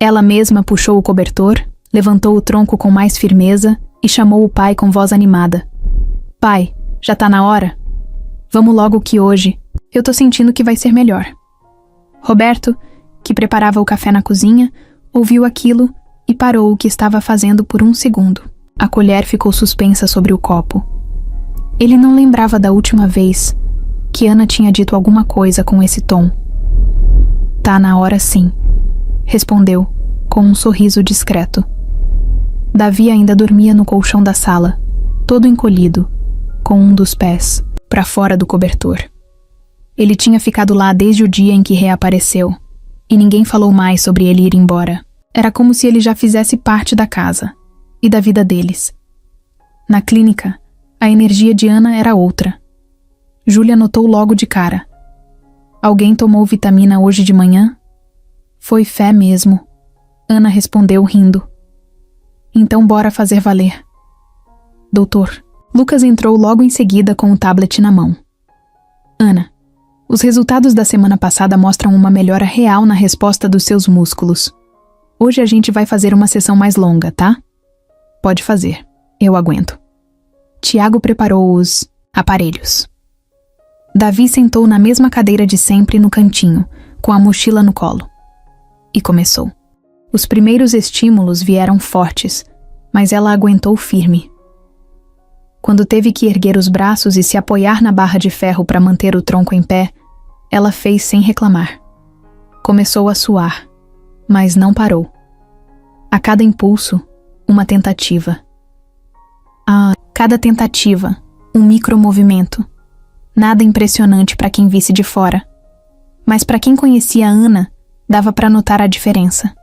Ela mesma puxou o cobertor, levantou o tronco com mais firmeza e chamou o pai com voz animada. Pai, já tá na hora? Vamos logo que hoje eu tô sentindo que vai ser melhor. Roberto, que preparava o café na cozinha, ouviu aquilo e parou o que estava fazendo por um segundo. A colher ficou suspensa sobre o copo. Ele não lembrava da última vez que Ana tinha dito alguma coisa com esse tom. Tá na hora sim, respondeu, com um sorriso discreto. Davi ainda dormia no colchão da sala, todo encolhido, com um dos pés para fora do cobertor. Ele tinha ficado lá desde o dia em que reapareceu, e ninguém falou mais sobre ele ir embora. Era como se ele já fizesse parte da casa e da vida deles. Na clínica, a energia de Ana era outra. Júlia notou logo de cara. Alguém tomou vitamina hoje de manhã? Foi fé mesmo. Ana respondeu rindo. Então bora fazer valer. Doutor, Lucas entrou logo em seguida com o tablet na mão. Ana, os resultados da semana passada mostram uma melhora real na resposta dos seus músculos. Hoje a gente vai fazer uma sessão mais longa, tá? Pode fazer, eu aguento. Tiago preparou os aparelhos. Davi sentou na mesma cadeira de sempre no cantinho, com a mochila no colo. E começou. Os primeiros estímulos vieram fortes, mas ela aguentou firme. Quando teve que erguer os braços e se apoiar na barra de ferro para manter o tronco em pé, ela fez sem reclamar. Começou a suar, mas não parou. A cada impulso, uma tentativa. A cada tentativa, um micromovimento. Nada impressionante para quem visse de fora. Mas para quem conhecia a Ana, dava para notar a diferença.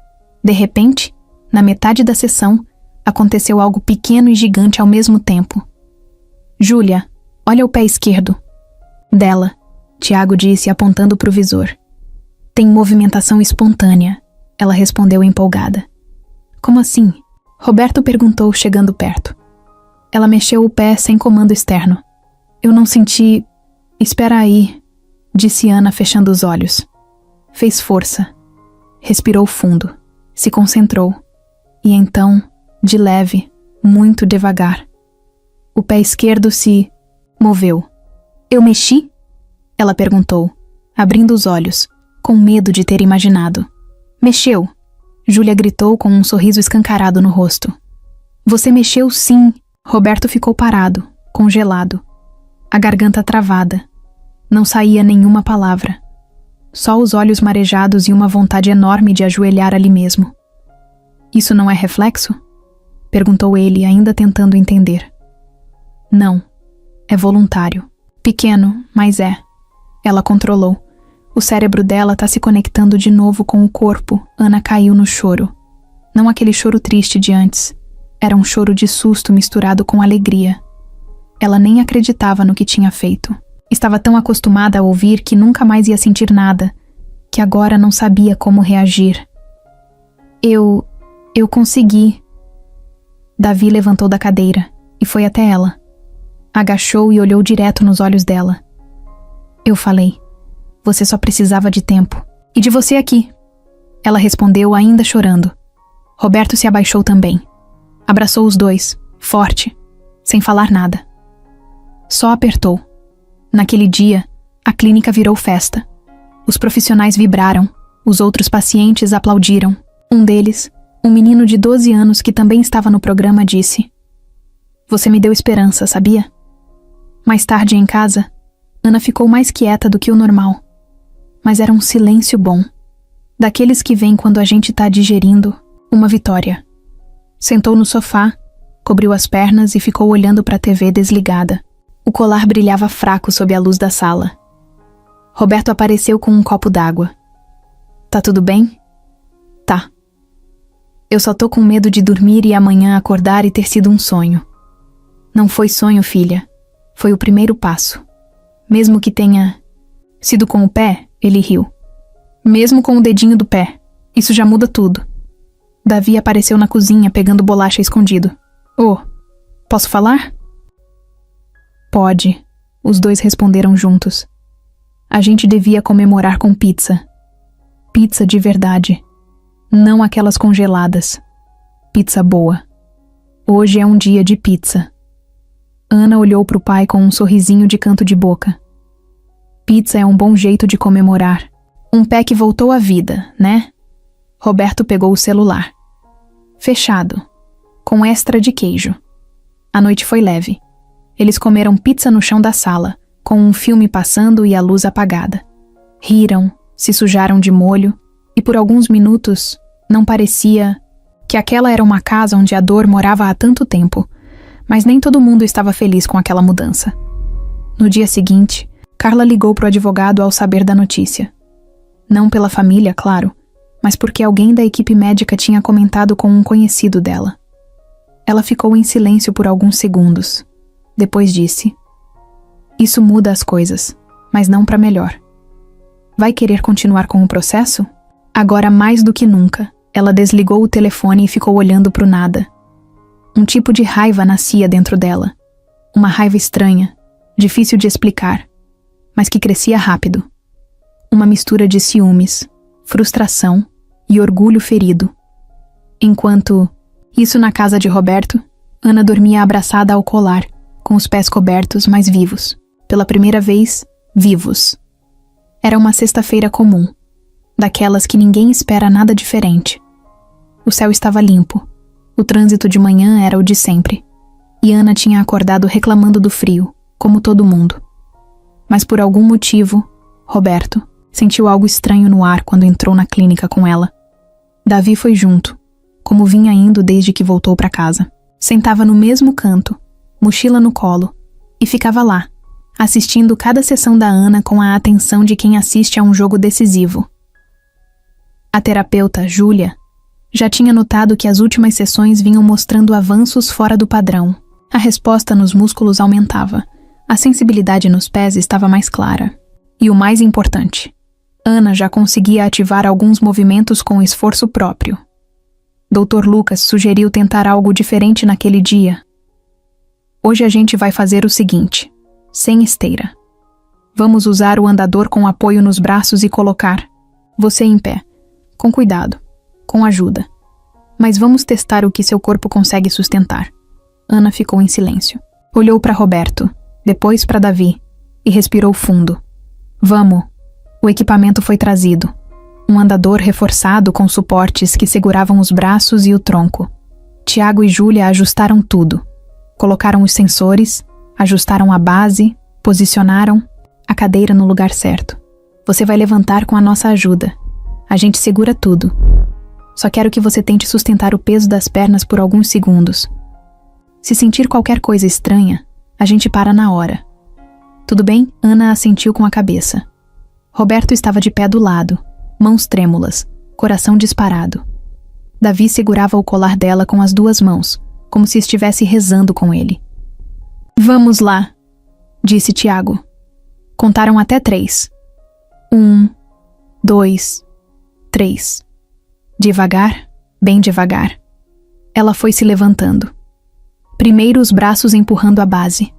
De repente, na metade da sessão, aconteceu algo pequeno e gigante ao mesmo tempo. Júlia, olha o pé esquerdo. Dela, Tiago disse apontando para o visor. Tem movimentação espontânea, ela respondeu empolgada. Como assim? Roberto perguntou chegando perto. Ela mexeu o pé sem comando externo. Eu não senti... Espera aí, disse Ana fechando os olhos. Fez força. Respirou fundo. Se concentrou. E então, de leve, muito devagar, o pé esquerdo se moveu. Eu mexi? Ela perguntou, abrindo os olhos, com medo de ter imaginado. Mexeu, Júlia gritou com um sorriso escancarado no rosto. Você mexeu sim. Roberto ficou parado, congelado. A garganta travada. Não saía nenhuma palavra. Só os olhos marejados e uma vontade enorme de ajoelhar ali mesmo. Isso não é reflexo? Perguntou ele, ainda tentando entender. Não. É voluntário. Pequeno, mas é. Ela controlou. O cérebro dela tá se conectando de novo com o corpo. Ana caiu no choro. Não aquele choro triste de antes. Era um choro de susto misturado com alegria. Ela nem acreditava no que tinha feito. Estava tão acostumada a ouvir que nunca mais ia sentir nada, que agora não sabia como reagir. Eu consegui. Davi levantou da cadeira e foi até ela. Agachou e olhou direto nos olhos dela. Eu falei, você só precisava de tempo. E de você aqui. Ela respondeu ainda chorando. Roberto se abaixou também. Abraçou os dois, forte, sem falar nada. Só apertou. Naquele dia, a clínica virou festa. Os profissionais vibraram, os outros pacientes aplaudiram. Um deles, um menino de 12 anos que também estava no programa, disse: Você me deu esperança, sabia? Mais tarde em casa, Ana ficou mais quieta do que o normal. Mas era um silêncio bom. Daqueles que vêm quando a gente tá digerindo uma vitória. Sentou no sofá, cobriu as pernas e ficou olhando para a TV desligada. O colar brilhava fraco sob a luz da sala. Roberto apareceu com um copo d'água. Tá tudo bem? Tá. Eu só tô com medo de dormir e amanhã acordar e ter sido um sonho. Não foi sonho, filha. Foi o primeiro passo. Mesmo que tenha sido com o pé, ele riu. Mesmo com o dedinho do pé. Isso já muda tudo. Davi apareceu na cozinha pegando bolacha escondido. Oh, posso falar? Pode, os dois responderam juntos. A gente devia comemorar com pizza. Pizza de verdade. Não aquelas congeladas. Pizza boa. Hoje é um dia de pizza. Ana olhou para o pai com um sorrisinho de canto de boca. Pizza é um bom jeito de comemorar. Um pé que voltou à vida, né? Roberto pegou o celular. Fechado. Com extra de queijo. A noite foi leve. Eles comeram pizza no chão da sala, com um filme passando e a luz apagada. Riram, se sujaram de molho, e por alguns minutos não parecia que aquela era uma casa onde a dor morava há tanto tempo, mas nem todo mundo estava feliz com aquela mudança. No dia seguinte, Carla ligou para o advogado ao saber da notícia. Não pela família, claro, mas porque alguém da equipe médica tinha comentado com um conhecido dela. Ela ficou em silêncio por alguns segundos. Depois disse: "Isso muda as coisas, mas não para melhor. Vai querer continuar com o processo?" Agora mais do que nunca, ela desligou o telefone e ficou olhando para o nada. Um tipo de raiva nascia dentro dela. Uma raiva estranha, difícil de explicar, mas que crescia rápido. Uma mistura de ciúmes, frustração e orgulho ferido. Enquanto isso na casa de Roberto, Ana dormia abraçada ao colar, com os pés cobertos, mas vivos. Pela primeira vez, vivos. Era uma sexta-feira comum, daquelas que ninguém espera nada diferente. O céu estava limpo, o trânsito de manhã era o de sempre, e Ana tinha acordado reclamando do frio, como todo mundo. Mas por algum motivo, Roberto sentiu algo estranho no ar quando entrou na clínica com ela. Davi foi junto, como vinha indo desde que voltou para casa. Sentava no mesmo canto, mochila no colo, e ficava lá, assistindo cada sessão da Ana com a atenção de quem assiste a um jogo decisivo. A terapeuta, Júlia, já tinha notado que as últimas sessões vinham mostrando avanços fora do padrão. A resposta nos músculos aumentava, a sensibilidade nos pés estava mais clara. E o mais importante, Ana já conseguia ativar alguns movimentos com esforço próprio. Dr. Lucas sugeriu tentar algo diferente naquele dia. "Hoje a gente vai fazer o seguinte, sem esteira. Vamos usar o andador com apoio nos braços e colocar você em pé, com cuidado, com ajuda. Mas vamos testar o que seu corpo consegue sustentar." Ana ficou em silêncio. Olhou para Roberto, depois para Davi, e respirou fundo. "Vamos." O equipamento foi trazido. Um andador reforçado com suportes que seguravam os braços e o tronco. Tiago e Júlia ajustaram tudo. Colocaram os sensores, ajustaram a base, posicionaram a cadeira no lugar certo. "Você vai levantar com a nossa ajuda. A gente segura tudo. Só quero que você tente sustentar o peso das pernas por alguns segundos. Se sentir qualquer coisa estranha, a gente para na hora." "Tudo bem?" Ana assentiu com a cabeça. Roberto estava de pé do lado, mãos trêmulas, coração disparado. Davi segurava o colar dela com as duas mãos, como se estivesse rezando com ele. "Vamos lá", disse Tiago. Contaram até 3. 1, 2, 3. Devagar, bem devagar. Ela foi se levantando. Primeiro os braços empurrando a base.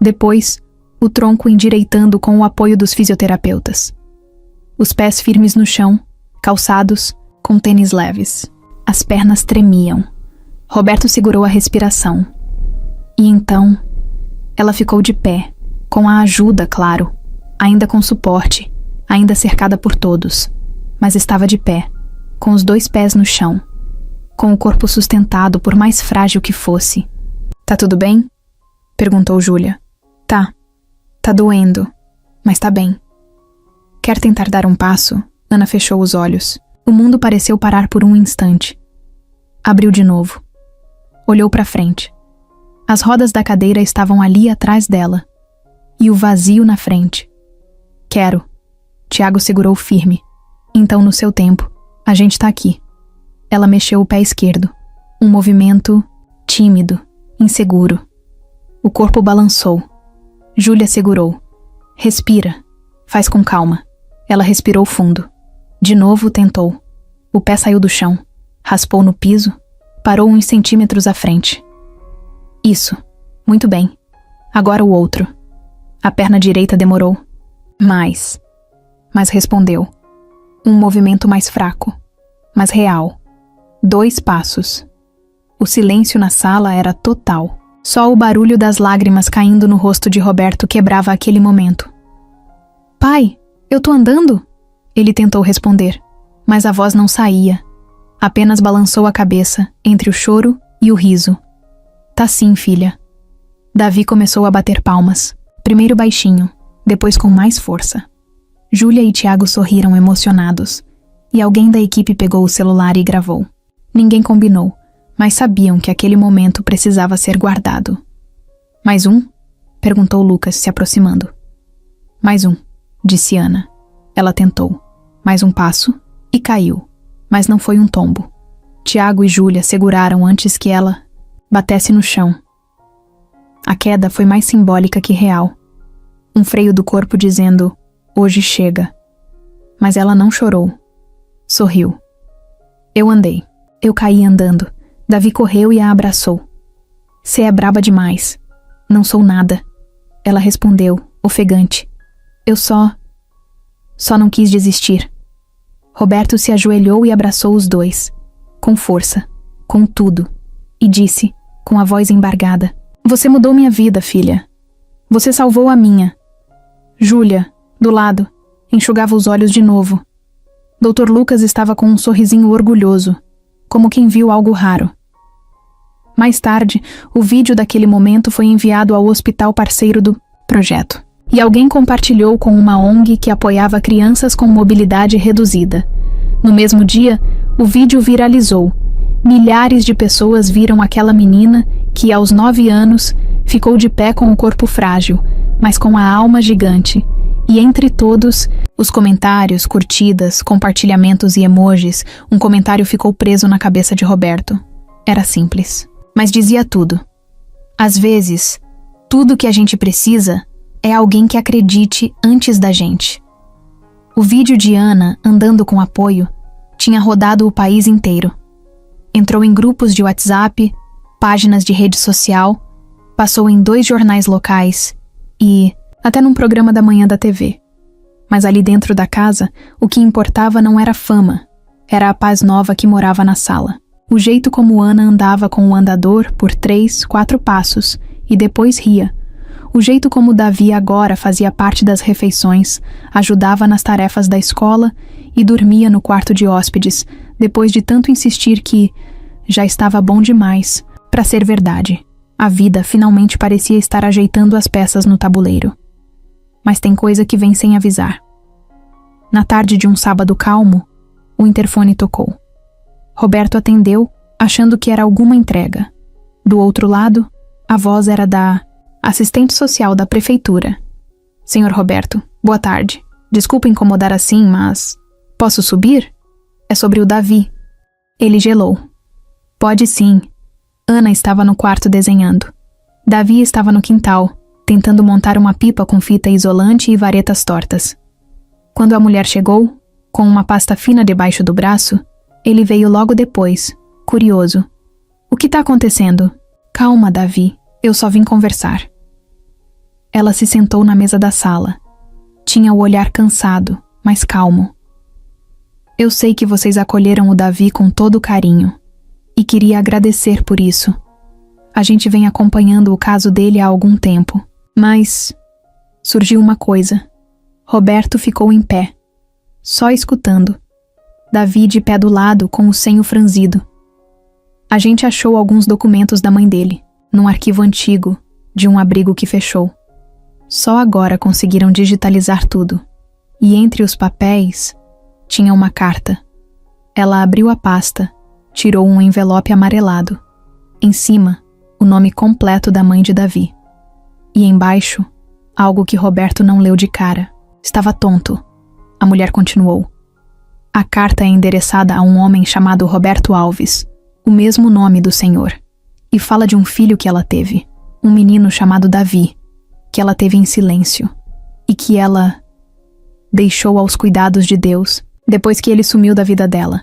Depois, o tronco endireitando com o apoio dos fisioterapeutas. Os pés firmes no chão, calçados, com tênis leves. As pernas tremiam. Roberto segurou a respiração. E então, ela ficou de pé, com a ajuda, claro, ainda com suporte, ainda cercada por todos, mas estava de pé, com os 2 pés no chão, com o corpo sustentado por mais frágil que fosse. "Tá tudo bem?" perguntou Júlia. Tá doendo, mas tá bem." "Quer tentar dar um passo?" Ana fechou os olhos. O mundo pareceu parar por um instante. Abriu de novo. Olhou para frente. As rodas da cadeira estavam ali atrás dela. E o vazio na frente. "Quero." Tiago segurou firme. "Então, no seu tempo, a gente tá aqui." Ela mexeu o pé esquerdo. Um movimento tímido, inseguro. O corpo balançou. Júlia segurou. "Respira. Faz com calma." Ela respirou fundo. De novo tentou. O pé saiu do chão. Raspou no piso. Parou uns centímetros à frente. "Isso. Muito bem. Agora o outro." A perna direita demorou. Mais. Mas respondeu. Um movimento mais fraco, mas real. 2 passos. O silêncio na sala era total. Só o barulho das lágrimas caindo no rosto de Roberto quebrava aquele momento. "Pai, eu tô andando?" Ele tentou responder, mas a voz não saía. Apenas balançou a cabeça entre o choro e o riso. "Tá sim, filha." Davi começou a bater palmas, primeiro baixinho, depois com mais força. Júlia e Tiago sorriram emocionados, e alguém da equipe pegou o celular e gravou. Ninguém combinou, mas sabiam que aquele momento precisava ser guardado. Mais um? Perguntou Lucas, se aproximando. Mais um, disse Ana. Ela tentou. Mais um passo e caiu, mas não foi um tombo. Tiago e Júlia seguraram antes que ela batesse no chão. A queda foi mais simbólica que real. Um freio do corpo dizendo, hoje chega. Mas ela não chorou. Sorriu. Eu andei. Eu caí andando. Davi correu e a abraçou. Cê é braba demais. Não sou nada. Ela respondeu, ofegante. Eu só não quis desistir. Roberto se ajoelhou e abraçou os dois. Com força. Com tudo. E disse, com a voz embargada. Você mudou minha vida, filha. Você salvou a minha. Júlia, do lado, enxugava os olhos de novo. Dr. Lucas estava com um sorrisinho orgulhoso, como quem viu algo raro. Mais tarde, o vídeo daquele momento foi enviado ao hospital parceiro do projeto. E alguém compartilhou com uma ONG que apoiava crianças com mobilidade reduzida. No mesmo dia, o vídeo viralizou. Milhares de pessoas viram aquela menina que, aos 9 anos, ficou de pé com o corpo frágil, mas com a alma gigante. E entre todos, os comentários, curtidas, compartilhamentos e emojis, um comentário ficou preso na cabeça de Roberto. Era simples, mas dizia tudo. Às vezes, tudo que a gente precisa é alguém que acredite antes da gente. O vídeo de Ana, andando com apoio, tinha rodado o país inteiro. Entrou em grupos de WhatsApp, páginas de rede social, passou em 2 jornais locais e até num programa da manhã da TV. Mas ali dentro da casa, o que importava não era fama, era a paz nova que morava na sala. O jeito como Ana andava com o andador por 3, 4 passos e depois ria. O jeito como Davi agora fazia parte das refeições, ajudava nas tarefas da escola e dormia no quarto de hóspedes, depois de tanto insistir que já estava bom demais para ser verdade. A vida finalmente parecia estar ajeitando as peças no tabuleiro. Mas tem coisa que vem sem avisar. Na tarde de um sábado calmo, o interfone tocou. Roberto atendeu, achando que era alguma entrega. Do outro lado, a voz era da assistente social da prefeitura. Senhor Roberto, boa tarde. Desculpa incomodar assim, mas posso subir? É sobre o Davi. Ele gelou. Pode sim. Ana estava no quarto desenhando. Davi estava no quintal, tentando montar uma pipa com fita isolante e varetas tortas. Quando a mulher chegou, com uma pasta fina debaixo do braço, ele veio logo depois, curioso. O que está acontecendo? Calma, Davi. Eu só vim conversar. Ela se sentou na mesa da sala. Tinha o olhar cansado, mas calmo. Eu sei que vocês acolheram o Davi com todo carinho. E queria agradecer por isso. A gente vem acompanhando o caso dele há algum tempo. Mas surgiu uma coisa. Roberto ficou em pé, só escutando. Davi de pé do lado, com o senho franzido. A gente achou alguns documentos da mãe dele, num arquivo antigo, de um abrigo que fechou. Só agora conseguiram digitalizar tudo. E entre os papéis, tinha uma carta. Ela abriu a pasta, tirou um envelope amarelado. Em cima, o nome completo da mãe de Davi. E embaixo, algo que Roberto não leu de cara. Estava tonto. A mulher continuou. A carta é endereçada a um homem chamado Roberto Alves, o mesmo nome do senhor, e fala de um filho que ela teve, um menino chamado Davi, que ela teve em silêncio, e que ela deixou aos cuidados de Deus depois que ele sumiu da vida dela.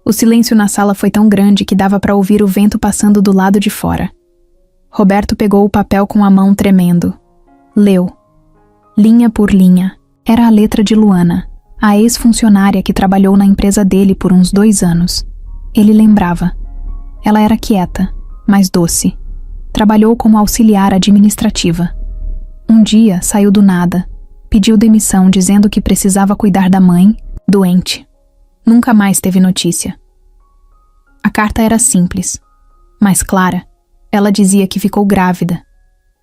O silêncio na sala foi tão grande que dava para ouvir o vento passando do lado de fora. Roberto pegou o papel com a mão tremendo. Leu. Linha por linha. Era a letra de Luana, a ex-funcionária que trabalhou na empresa dele por uns 2 anos. Ele lembrava. Ela era quieta, mas doce. Trabalhou como auxiliar administrativa. Um dia saiu do nada. Pediu demissão dizendo que precisava cuidar da mãe, doente. Nunca mais teve notícia. A carta era simples, mas clara. Ela dizia que ficou grávida,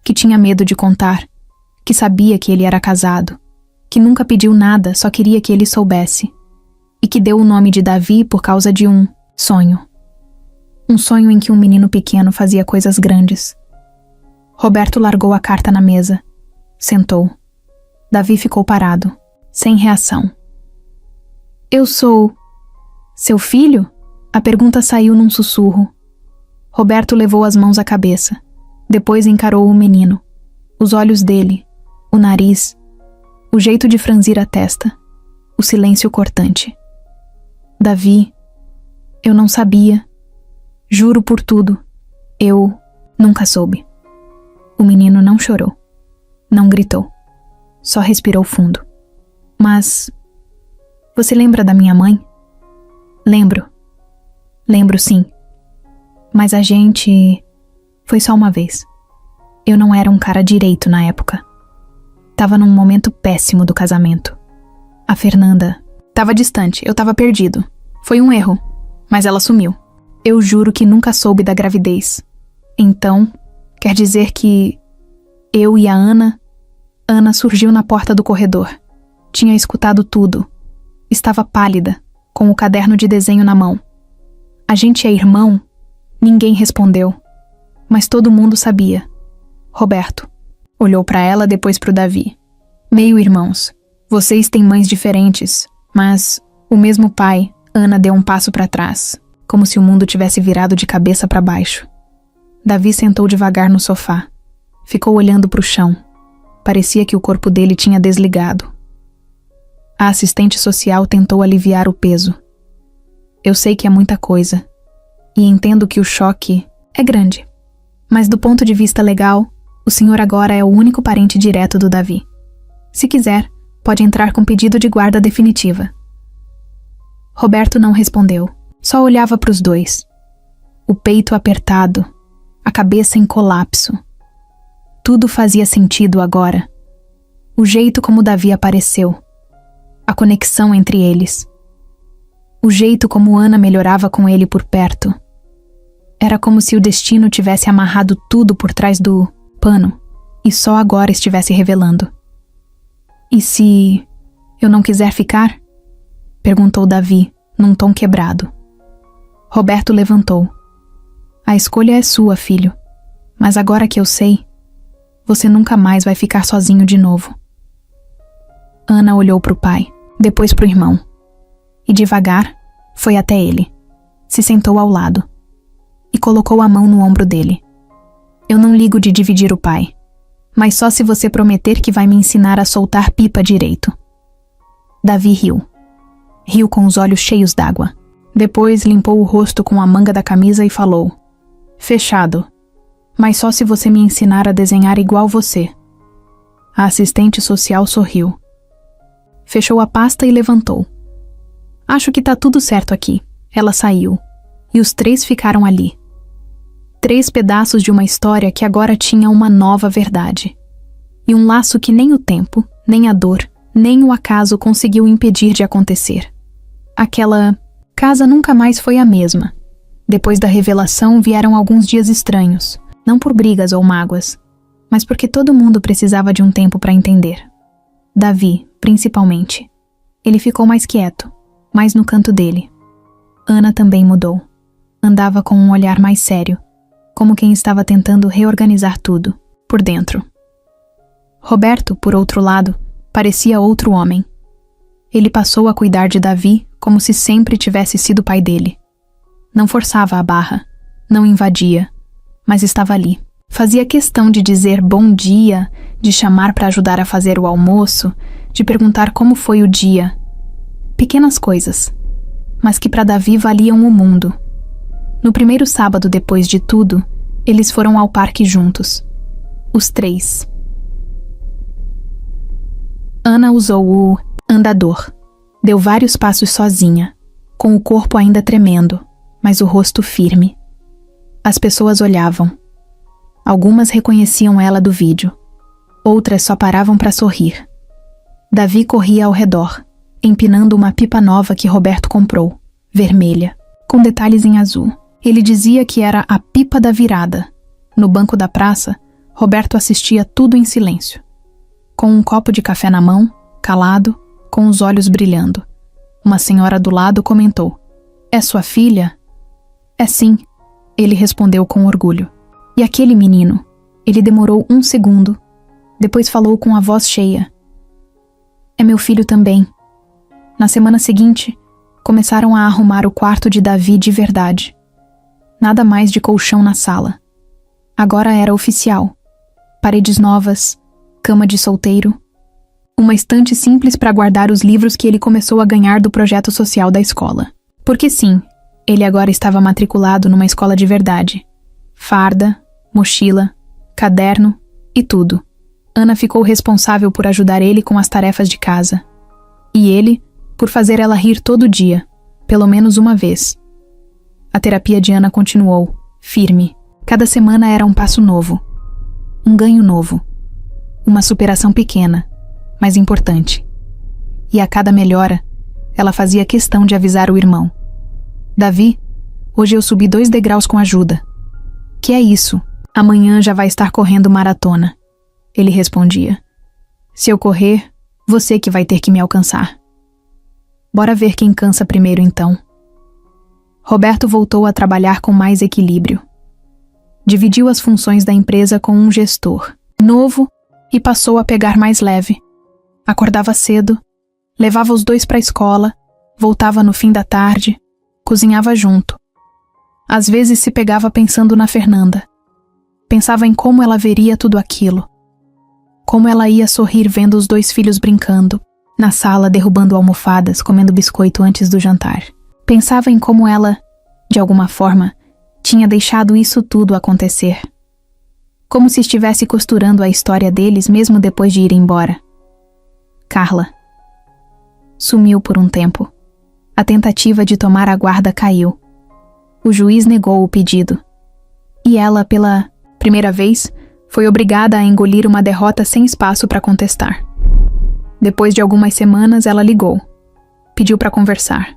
que tinha medo de contar, que sabia que ele era casado, que nunca pediu nada, só queria que ele soubesse, e que deu o nome de Davi por causa de um sonho. Um sonho em que um menino pequeno fazia coisas grandes. Roberto largou a carta na mesa. Sentou. Davi ficou parado, sem reação. Eu sou... seu filho? A pergunta saiu num sussurro. Roberto levou as mãos à cabeça. Depois encarou o menino. Os olhos dele, o nariz, o jeito de franzir a testa, o silêncio cortante. Davi, eu não sabia. Juro por tudo, eu nunca soube. O menino não chorou, não gritou, só respirou fundo. Mas, você lembra da minha mãe? Lembro. Lembro sim. Mas a gente... foi só uma vez. Eu não era um cara direito na época. Tava num momento péssimo do casamento. A Fernanda... tava distante, eu tava perdido. Foi um erro, mas ela sumiu. Eu juro que nunca soube da gravidez. Então, quer dizer que... eu e a Ana... Ana surgiu na porta do corredor. Tinha escutado tudo. Estava pálida, com o caderno de desenho na mão. A gente é irmão? Ninguém respondeu. Mas todo mundo sabia. Roberto olhou para ela, depois para o Davi. Meio irmãos. Vocês têm mães diferentes, mas o mesmo pai. Ana deu um passo para trás, como se o mundo tivesse virado de cabeça para baixo. Davi sentou devagar no sofá. Ficou olhando para o chão. Parecia que o corpo dele tinha desligado. A assistente social tentou aliviar o peso. Eu sei que é muita coisa, e entendo que o choque é grande. Mas do ponto de vista legal, o senhor agora é o único parente direto do Davi. Se quiser, pode entrar com pedido de guarda definitiva. Roberto não respondeu, só olhava para os dois. O peito apertado, a cabeça em colapso. Tudo fazia sentido agora. O jeito como Davi apareceu. A conexão entre eles. O jeito como Ana melhorava com ele por perto. Era como se o destino tivesse amarrado tudo por trás do pano e só agora estivesse revelando. E se eu não quiser ficar? Perguntou Davi, num tom quebrado. Roberto levantou. A escolha é sua, filho. Mas agora que eu sei, você nunca mais vai ficar sozinho de novo. Ana olhou para o pai, depois para o irmão. E devagar, foi até ele. Se sentou ao lado. E colocou a mão no ombro dele. Eu não ligo de dividir o pai. Mas só se você prometer que vai me ensinar a soltar pipa direito. Davi riu. Riu com os olhos cheios d'água. Depois limpou o rosto com a manga da camisa e falou: fechado. Mas só se você me ensinar a desenhar igual você. A assistente social sorriu. Fechou a pasta e levantou. Acho que tá tudo certo aqui. Ela saiu. E os três ficaram ali. 3 pedaços de uma história que agora tinha uma nova verdade. E um laço que nem o tempo, nem a dor, nem o acaso conseguiu impedir de acontecer. Aquela casa nunca mais foi a mesma. Depois da revelação vieram alguns dias estranhos, não por brigas ou mágoas, mas porque todo mundo precisava de um tempo para entender. Davi, principalmente. Ele ficou mais quieto, mais no canto dele. Ana também mudou. Andava com um olhar mais sério, como quem estava tentando reorganizar tudo, por dentro. Roberto, por outro lado, parecia outro homem. Ele passou a cuidar de Davi como se sempre tivesse sido pai dele. Não forçava a barra, não invadia, mas estava ali. Fazia questão de dizer bom dia, de chamar para ajudar a fazer o almoço, de perguntar como foi o dia. Pequenas coisas, mas que para Davi valiam o mundo. No primeiro sábado depois de tudo, eles foram ao parque juntos. Os 3. Ana usou o andador. Deu vários passos sozinha, com o corpo ainda tremendo, mas o rosto firme. As pessoas olhavam. Algumas reconheciam ela do vídeo. Outras só paravam para sorrir. Davi corria ao redor, empinando uma pipa nova que Roberto comprou, vermelha, com detalhes em azul. Ele dizia que era a pipa da virada. No banco da praça, Roberto assistia tudo em silêncio. Com um copo de café na mão, calado, com os olhos brilhando. Uma senhora do lado comentou: "É sua filha?" "É sim", ele respondeu com orgulho. "E aquele menino?" Ele demorou 1 segundo, depois falou com a voz cheia: "É meu filho também." Na semana seguinte, começaram a arrumar o quarto de Davi de verdade. Nada mais de colchão na sala. Agora era oficial. Paredes novas, cama de solteiro, uma estante simples para guardar os livros que ele começou a ganhar do projeto social da escola. Porque sim, ele agora estava matriculado numa escola de verdade. Farda, mochila, caderno e tudo. Ana ficou responsável por ajudar ele com as tarefas de casa. E ele, por fazer ela rir todo dia, pelo menos uma vez. A terapia de Ana continuou, firme. Cada semana era um passo novo. Um ganho novo. Uma superação pequena, mas importante. E a cada melhora, ela fazia questão de avisar o irmão. "Davi, hoje eu subi 2 degraus com ajuda." "Que é isso? Amanhã já vai estar correndo maratona." Ele respondia: "Se eu correr, você que vai ter que me alcançar." Bora ver quem cansa primeiro então. Roberto voltou a trabalhar com mais equilíbrio. Dividiu as funções da empresa com um gestor novo e passou a pegar mais leve. Acordava cedo, levava os 2 para a escola, voltava no fim da tarde, cozinhava junto. Às vezes se pegava pensando na Fernanda. Pensava em como ela veria tudo aquilo. Como ela ia sorrir vendo os 2 filhos brincando, na sala derrubando almofadas, comendo biscoito antes do jantar. Pensava em como ela, de alguma forma, tinha deixado isso tudo acontecer. Como se estivesse costurando a história deles mesmo depois de ir embora. Carla. Sumiu por um tempo. A tentativa de tomar a guarda caiu. O juiz negou o pedido. E ela, pela primeira vez, foi obrigada a engolir uma derrota sem espaço para contestar. Depois de algumas semanas, ela ligou. Pediu para conversar.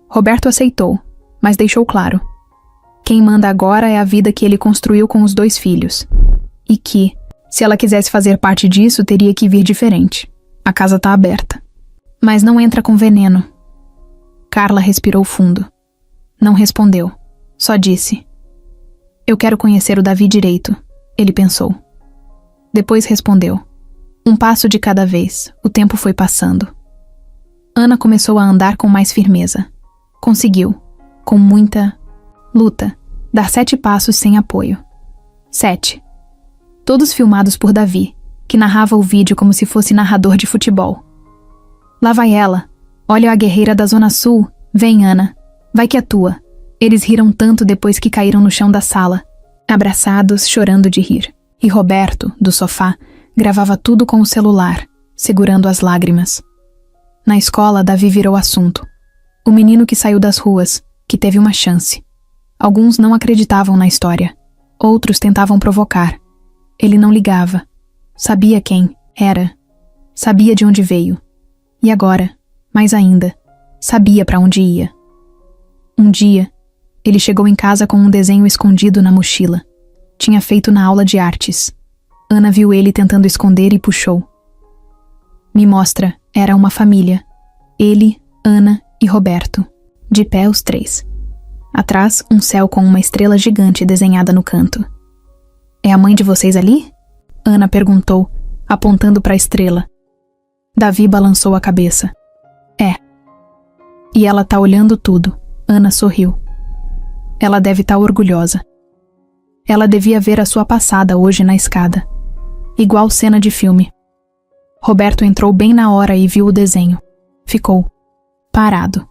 Roberto aceitou, mas deixou claro: quem manda agora é a vida que ele construiu com os 2 filhos. E que, se ela quisesse fazer parte disso, teria que vir diferente. A casa tá aberta. Mas não entra com veneno. Carla respirou fundo. Não respondeu. Só disse: "Eu quero conhecer o Davi direito", ele pensou. Depois respondeu: "Um passo de cada vez." O tempo foi passando. Ana começou a andar com mais firmeza. Conseguiu, com muita luta, dar 7 passos sem apoio. 7. Todos filmados por Davi, que narrava o vídeo como se fosse narrador de futebol. "Lá vai ela. Olha a guerreira da Zona Sul. Vem, Ana. Vai que é tua." Eles riram tanto depois que caíram no chão da sala, abraçados, chorando de rir. E Roberto, do sofá, gravava tudo com o celular, segurando as lágrimas. Na escola, Davi virou assunto. O menino que saiu das ruas, que teve uma chance. Alguns não acreditavam na história. Outros tentavam provocar. Ele não ligava. Sabia quem era. Sabia de onde veio. E agora, mais ainda, sabia para onde ia. Um dia, ele chegou em casa com um desenho escondido na mochila. Tinha feito na aula de artes. Ana viu ele tentando esconder e puxou. "Me mostra." Era uma família. Ele, Ana e Roberto. De pé os 3. Atrás, um céu com uma estrela gigante desenhada no canto. "É a mãe de vocês ali?" Ana perguntou, apontando para a estrela. Davi balançou a cabeça. "É." "E ela tá olhando tudo." Ana sorriu. "Ela deve estar orgulhosa." Ela devia ver a sua passada hoje na escada. Igual cena de filme. Roberto entrou bem na hora e viu o desenho. Ficou parado.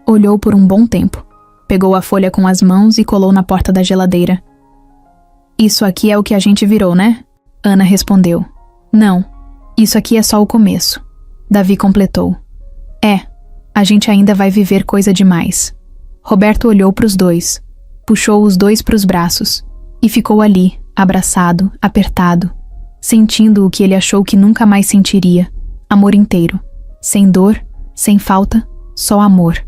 Olhou por um bom tempo. Pegou a folha com as mãos e colou na porta da geladeira. "Isso aqui é o que a gente virou, né?" Ana respondeu. "Não, isso aqui é só o começo." Davi completou. "É, a gente ainda vai viver coisa demais." Roberto olhou para os 2, puxou os 2 para os braços e ficou ali, abraçado, apertado, sentindo o que ele achou que nunca mais sentiria, amor inteiro, sem dor, sem falta, só amor.